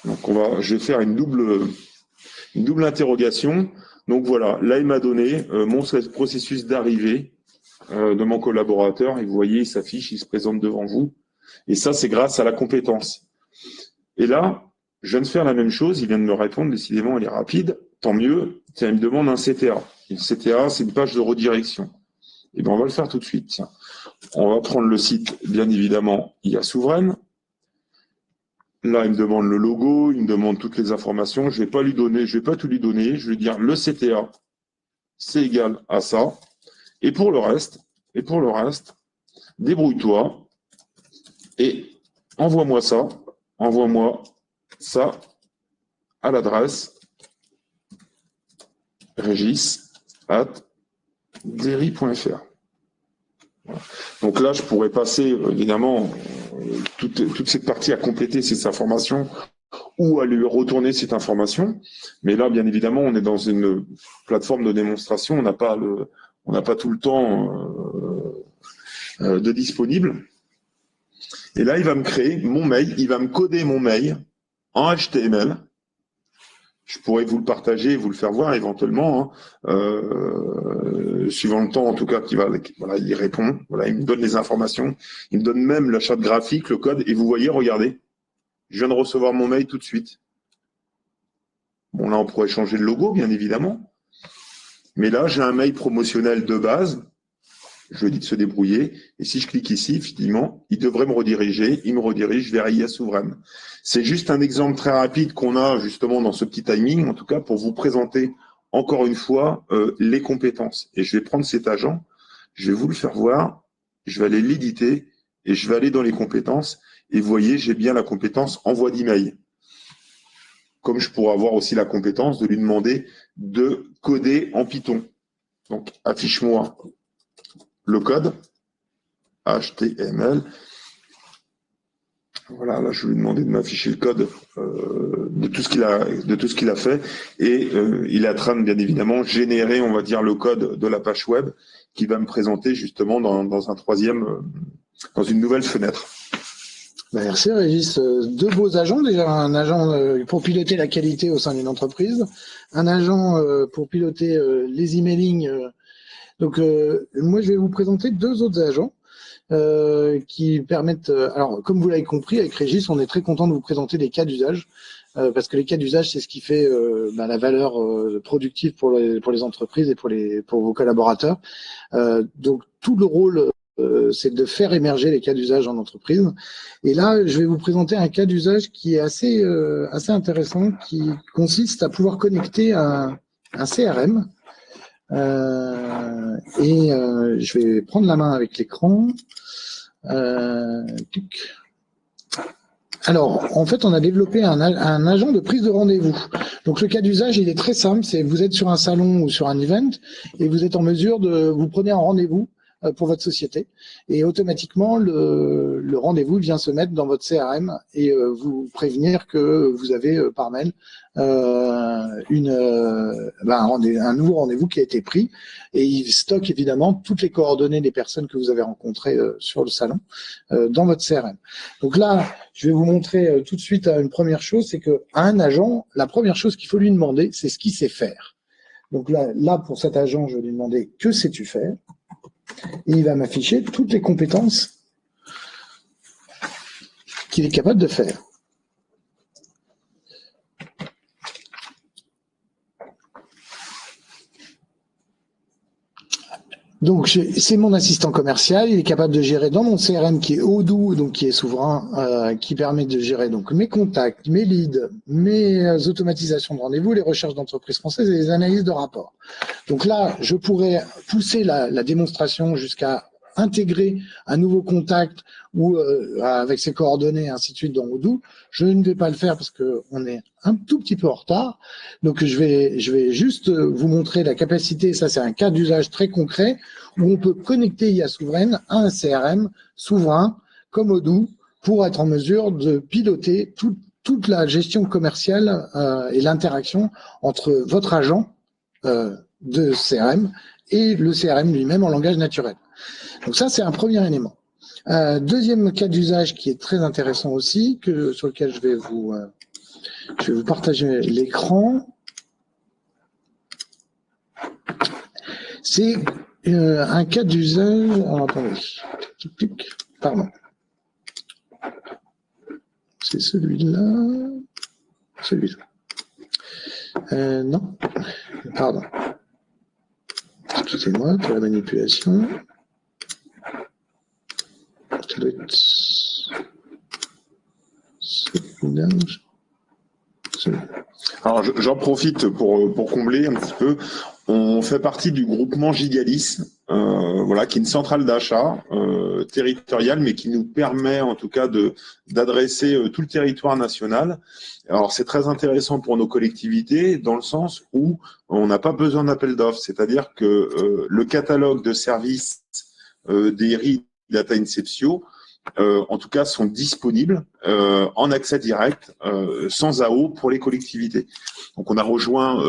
Speaker 1: Donc je vais faire une double interrogation. Donc voilà, là il m'a donné mon processus d'arrivée de mon collaborateur. Et vous voyez, il s'affiche, il se présente devant vous. Et ça, c'est grâce à la compétence. Et là, je viens de faire la même chose. Il vient de me répondre. Décidément, il est rapide. Tant mieux. Tiens, il me demande un CTA. Et le CTA, c'est une page de redirection. Et bien, on va le faire tout de suite. Tiens. On va prendre le site, bien évidemment, IA Souveraine. Là, il me demande le logo, il me demande toutes les informations. Je vais pas tout lui donner. Je vais dire le CTA, c'est égal à ça. Et pour le reste, débrouille-toi et envoie-moi ça à l'adresse regis@deri.fr. Voilà. Donc là, je pourrais passer évidemment toute cette partie à compléter ces informations ou à lui retourner cette information. Mais là, bien évidemment, on est dans une plateforme de démonstration. On n'a pas tout le temps de disponible. Et là, il va me créer mon mail. Il va me coder mon mail en HTML. Je pourrais vous le partager et vous le faire voir éventuellement, suivant le temps en tout cas il répond, voilà, il me donne les informations, il me donne même la charte graphique, le code, et vous voyez, regardez, je viens de recevoir mon mail tout de suite. Bon, là, on pourrait changer le logo, bien évidemment, mais là, j'ai un mail promotionnel de base, je lui dis de se débrouiller, et si je clique ici, effectivement, il devrait me rediriger, il me redirige vers IA Souveraine. C'est juste un exemple très rapide qu'on a justement dans ce petit timing, en tout cas pour vous présenter encore une fois les compétences. Et je vais prendre cet agent, je vais vous le faire voir, je vais aller l'éditer et je vais aller dans les compétences. Et vous voyez, j'ai bien la compétence envoi d'email. Comme je pourrais avoir aussi la compétence de lui demander de coder en Python. Donc, affiche-moi le code HTML. Voilà, là je vais lui demander de m'afficher le code de tout ce qu'il a fait, et il est en train de bien évidemment générer, on va dire, le code de la page web qui va me présenter justement dans un troisième, dans une nouvelle fenêtre.
Speaker 2: Merci Régis. Deux beaux agents, déjà un agent pour piloter la qualité au sein d'une entreprise, un agent pour piloter les emailing. Donc moi je vais vous présenter deux autres agents qui permettent, alors comme vous l'avez compris avec Régis, on est très content de vous présenter des cas d'usage, parce que les cas d'usage c'est ce qui fait la valeur productive pour les entreprises et pour vos collaborateurs. Donc tout le rôle c'est de faire émerger les cas d'usage en entreprise. Et là, je vais vous présenter un cas d'usage qui est assez intéressant, qui consiste à pouvoir connecter un CRM. Je vais prendre la main avec l'écran. Alors, en fait, on a développé un agent de prise de rendez-vous. Donc, le cas d'usage, il est très simple. C'est vous êtes sur un salon ou sur un event et vous êtes en mesure vous prenez un rendez-vous pour votre société, et automatiquement le rendez-vous vient se mettre dans votre CRM et vous prévenir que vous avez par mail un nouveau rendez-vous qui a été pris, et il stocke évidemment toutes les coordonnées des personnes que vous avez rencontrées sur le salon dans votre CRM. Donc là, je vais vous montrer tout de suite une première chose, c'est que à un agent, la première chose qu'il faut lui demander, c'est ce qu'il sait faire. Donc là pour cet agent, je vais lui demander que sais-tu faire, et il va m'afficher toutes les compétences qu'il est capable de faire. Donc, c'est mon assistant commercial. Il est capable de gérer dans mon CRM qui est Odoo, donc qui est souverain, qui permet de gérer donc mes contacts, mes leads, mes automatisations de rendez-vous, les recherches d'entreprises françaises et les analyses de rapports. Donc là, je pourrais pousser la démonstration jusqu'à intégrer un nouveau contact ou avec ses coordonnées, ainsi de suite dans Odoo. Je ne vais pas le faire parce qu'on est un tout petit peu en retard. Donc je vais juste vous montrer la capacité. Ça, c'est un cas d'usage très concret où on peut connecter IA Souveraine à un CRM souverain comme Odoo pour être en mesure de piloter toute la gestion commerciale et l'interaction entre votre agent de CRM et le CRM lui-même en langage naturel. Donc ça, c'est un premier élément. Deuxième cas d'usage qui est très intéressant aussi, sur lequel je vais vous partager l'écran. C'est un cas d'usage. Attendez. Pardon. C'est celui-là. Celui-là. Non. Pardon. Excusez-moi pour la manipulation. Ça doit être celui-là.
Speaker 1: Alors j'en profite pour combler un petit peu. On fait partie du groupement Gigalis, voilà, qui est une centrale d'achat territoriale, mais qui nous permet en tout cas d'adresser tout le territoire national. Alors c'est très intéressant pour nos collectivités dans le sens où on n'a pas besoin d'appel d'offres, c'est-à-dire que le catalogue de services des RI Data Inceptio, en tout cas, sont disponibles en accès direct, sans AO pour les collectivités. Donc, on a rejoint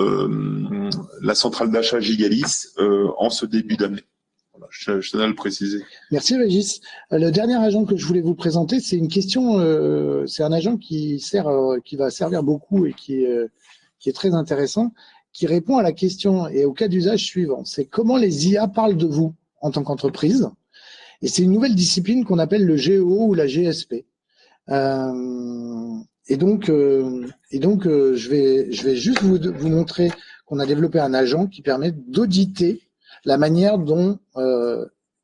Speaker 1: la centrale d'achat Gigalis en ce début d'année. Voilà, je tenais à le préciser.
Speaker 2: Merci Régis. Le dernier agent que je voulais vous présenter, c'est une question. C'est un agent qui va servir beaucoup et qui est très intéressant, qui répond à la question et au cas d'usage suivant. C'est comment les IA parlent de vous en tant qu'entreprise. Et c'est une nouvelle discipline qu'on appelle le GEO ou la GSP. Et donc, je vais juste vous montrer qu'on a développé un agent qui permet d'auditer la manière dont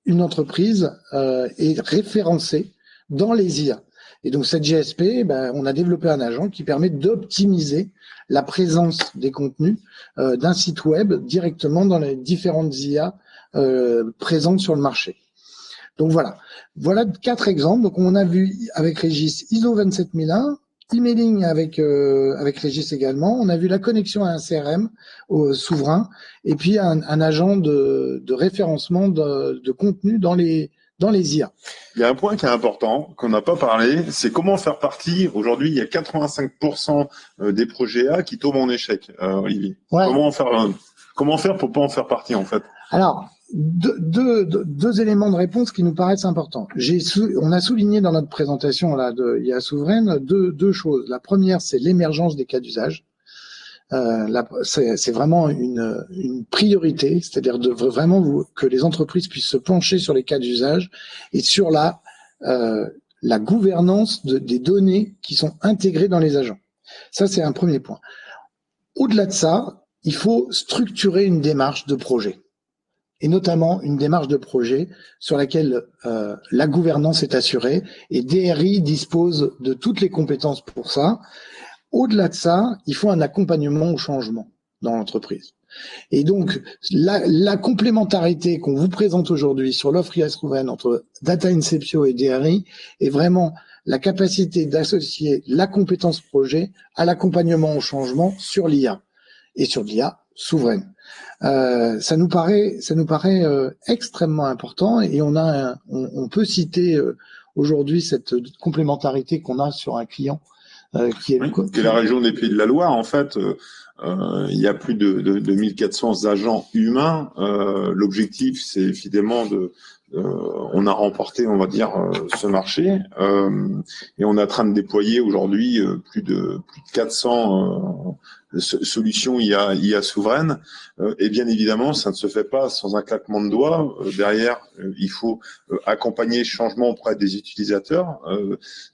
Speaker 2: une entreprise est référencée dans les IA. Et donc, cette GSP, on a développé un agent qui permet d'optimiser la présence des contenus d'un site web directement dans les différentes IA présentes sur le marché. Donc voilà 4 exemples. Donc on a vu avec Régis ISO 27001, emailing avec Régis également. On a vu la connexion à un CRM au souverain et puis un agent de référencement de contenu dans les IA.
Speaker 1: Il y a un point qui est important, qu'on n'a pas parlé, c'est comment faire partie. Aujourd'hui, il y a 85% des projets A qui tombent en échec, Olivier. Ouais. Comment faire pour pas en faire partie, en fait?
Speaker 2: Alors, deux éléments de réponse qui nous paraissent importants. On a souligné dans notre présentation là de IA Souveraine deux choses. La première, c'est l'émergence des cas d'usage. C'est vraiment une priorité, c'est-à-dire de vraiment que les entreprises puissent se pencher sur les cas d'usage et sur la gouvernance des données qui sont intégrées dans les agents. Ça, c'est un premier point. Au-delà de ça, il faut structurer une démarche de projet, et notamment une démarche de projet sur laquelle la gouvernance est assurée, et DRI dispose de toutes les compétences pour ça. Au-delà de ça, il faut un accompagnement au changement dans l'entreprise. Et donc, la complémentarité qu'on vous présente aujourd'hui sur l'offre IA Souveraine entre Data Inceptio et DRI est vraiment la capacité d'associer la compétence projet à l'accompagnement au changement sur l'IA et sur l'IA souveraine. Ça nous paraît extrêmement important, et on peut citer aujourd'hui cette complémentarité qu'on a sur un client qui est
Speaker 1: la région des Pays de la Loire. En fait, il y a plus de 1400 agents humains. L'objectif, c'est évidemment on a remporté, on va dire, ce marché, et on est en train de déployer aujourd'hui plus de 400 solutions IA souveraine. Et bien évidemment, ça ne se fait pas sans un claquement de doigts. Derrière, il faut accompagner le changement auprès des utilisateurs.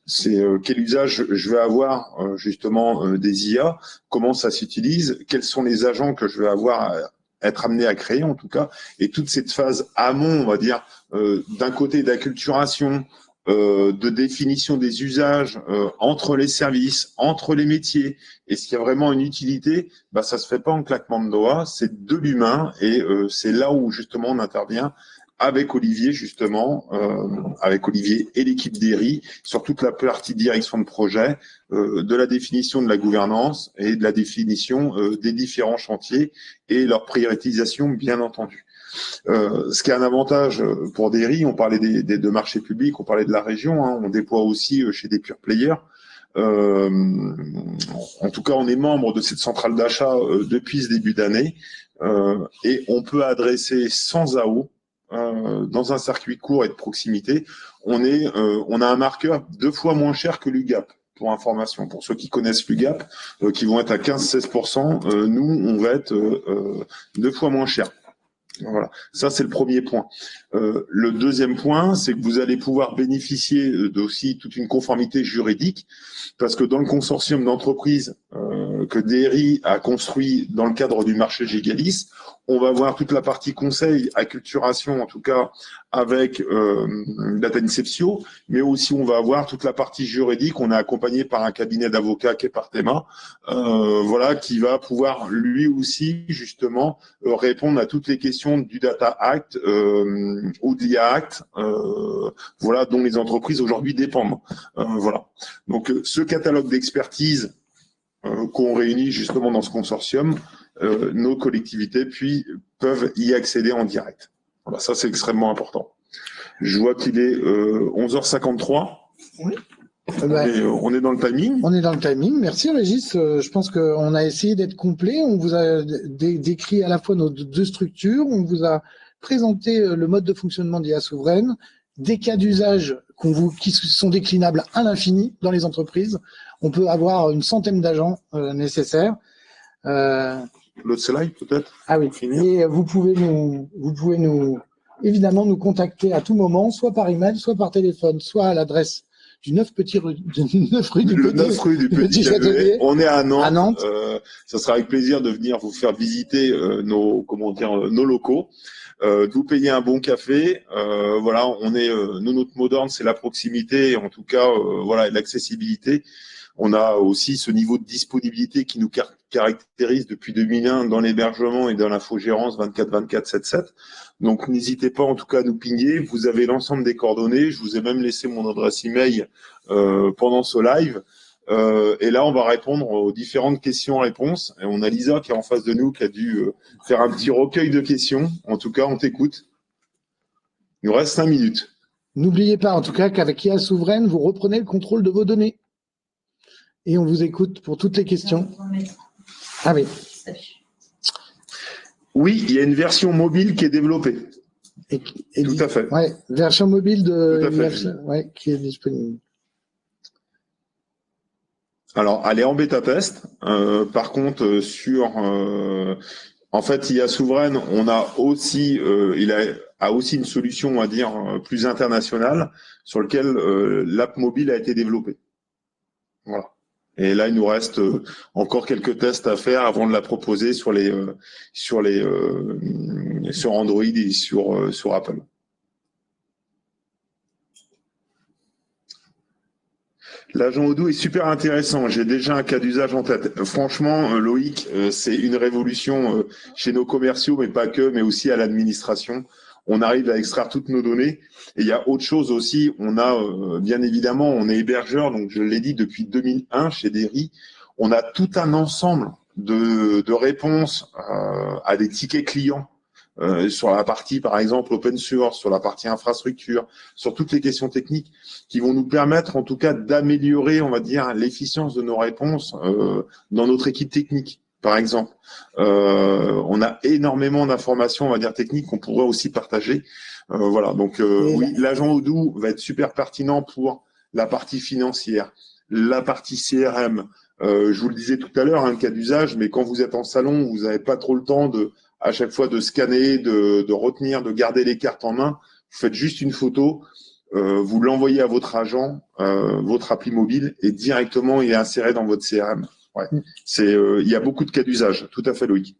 Speaker 1: C'est quel usage je vais avoir justement des IA, comment ça s'utilise, quels sont les agents que je vais avoir être amené à créer en tout cas, et toute cette phase amont, on va dire, d'un côté d'acculturation, de définition des usages entre les services, entre les métiers. Est-ce qu'il y a vraiment une utilité? Ça se fait pas en claquement de doigts, c'est de l'humain, et c'est là où justement on intervient avec Olivier justement, avec Olivier et l'équipe d'ERI sur toute la partie direction de projet, de la définition de la gouvernance et de la définition des différents chantiers et leur prioritisation, bien entendu. Ce qui est un avantage pour DERI, on parlait des deux marchés publics, on parlait de la région, on déploie aussi chez des pure players. En tout cas, on est membre de cette centrale d'achat depuis ce début d'année, et on peut adresser sans AO, dans un circuit court et de proximité, on a un marqueur 2 fois moins cher que l'UGAP. Pour information, pour ceux qui connaissent l'UGAP, qui vont être à 15-16%, nous, on va être 2 fois moins cher. Voilà, ça c'est le premier point. Le deuxième point, c'est que vous allez pouvoir bénéficier d'aussi toute une conformité juridique, parce que dans le consortium d'entreprises que DERI a construit dans le cadre du marché Gigalis, on va voir toute la partie conseil, acculturation en tout cas, avec Data Inceptio, mais aussi on va avoir toute la partie juridique. On est accompagné par un cabinet d'avocats qui est Partema, voilà, qui va pouvoir lui aussi justement répondre à toutes les questions du Data Act ou de l'IA Act, voilà, dont les entreprises aujourd'hui dépendent. Voilà. Donc ce catalogue d'expertise qu'on réunit justement dans ce consortium, nos collectivités peuvent y accéder en direct. Voilà, ça c'est extrêmement important. Je vois qu'il est 11h53. Oui. On est dans le timing.
Speaker 2: On est dans le timing. Merci Régis. Je pense qu'on a essayé d'être complet. On vous a décrit à la fois nos deux structures. On vous a présenté le mode de fonctionnement d'IA Souveraine, des cas d'usage qui sont déclinables à l'infini dans les entreprises. On peut avoir une centaine d'agents nécessaires.
Speaker 1: L'autre slide peut-être.
Speaker 2: Ah oui. Et vous pouvez évidemment nous contacter à tout moment, soit par email, soit par téléphone, soit à l'adresse du 9 rue du Petit Châtelet.
Speaker 1: On est à Nantes. Ça sera avec plaisir de venir vous faire visiter nos locaux. De vous payer un bon café. Voilà, nous, notre mot d'ordre, c'est la proximité, en tout cas, voilà, l'accessibilité. On a aussi ce niveau de disponibilité qui nous caractérise depuis 2001 dans l'hébergement et dans l'infogérance 24/24, 7/7. Donc, n'hésitez pas en tout cas à nous pinguer. Vous avez l'ensemble des coordonnées. Je vous ai même laissé mon adresse email pendant ce live. Et là, on va répondre aux différentes questions-réponses. Et on a Lisa qui est en face de nous, qui a dû faire un petit recueil de questions. En tout cas, on t'écoute. Il nous reste 5 minutes.
Speaker 2: N'oubliez pas, en tout cas, qu'avec IA Souveraine, vous reprenez le contrôle de vos données. Et on vous écoute pour toutes les questions. Ah oui.
Speaker 1: Oui, il y a une version mobile qui est développée. Tout à fait.
Speaker 2: Ouais, version mobile qui est disponible.
Speaker 1: Alors, elle est en bêta test. Par contre, en fait, IA Souveraine, on a aussi, a aussi une solution, on va dire, plus internationale, sur lequel l'app mobile a été développée. Voilà. Et là, il nous reste encore quelques tests à faire avant de la proposer sur Android et sur Apple. L'agent Odoo est super intéressant. J'ai déjà un cas d'usage en tête. Franchement, Loïc, c'est une révolution chez nos commerciaux, mais pas que, mais aussi à l'administration. On arrive à extraire toutes nos données. Et il y a autre chose aussi. On a, bien évidemment, on est hébergeur, donc je l'ai dit depuis 2001 chez Derry. On a tout un ensemble de réponses à des tickets clients. Sur la partie, par exemple, open source, sur la partie infrastructure, sur toutes les questions techniques qui vont nous permettre, en tout cas, d'améliorer, on va dire, l'efficience de nos réponses dans notre équipe technique, par exemple. On a énormément d'informations, on va dire, techniques qu'on pourrait aussi partager. Voilà, donc oui, l'agent Odoo va être super pertinent pour la partie financière, la partie CRM. Je vous le disais tout à l'heure, un cas d'usage, mais quand vous êtes en salon, vous n'avez pas trop le temps à chaque fois de scanner, de retenir, de garder les cartes en main. Vous faites juste une photo, vous l'envoyez à votre agent, votre appli mobile, et directement il est inséré dans votre CRM. Ouais. Il y a beaucoup de cas d'usage. Tout à fait, Loïc.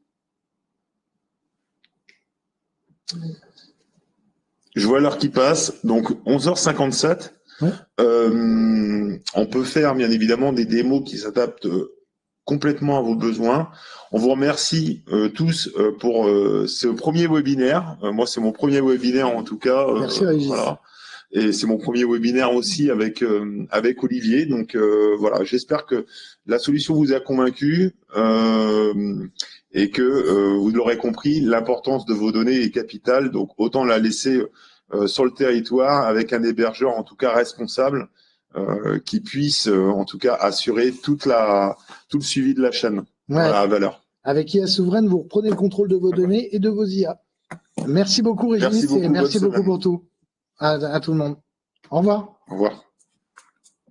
Speaker 1: Je vois l'heure qui passe, donc 11h57. Ouais. On peut faire bien évidemment des démos qui s'adaptent complètement à vos besoins. On vous remercie tous pour ce premier webinaire. Moi, c'est mon premier webinaire en tout cas.
Speaker 2: Merci, Régis.
Speaker 1: Voilà. Et c'est mon premier webinaire aussi avec Olivier. Donc voilà, j'espère que la solution vous a convaincu et que vous l'aurez compris, l'importance de vos données est capitale. Donc autant la laisser sur le territoire avec un hébergeur en tout cas responsable qui puisse en tout cas assurer tout le suivi de la chaîne.
Speaker 2: Ouais.
Speaker 1: À la valeur.
Speaker 2: Avec IA Souveraine, vous reprenez le contrôle de vos données et de vos IA. Merci beaucoup, Régis, et merci beaucoup pour tout. À tout le monde. Au revoir.
Speaker 1: Au revoir.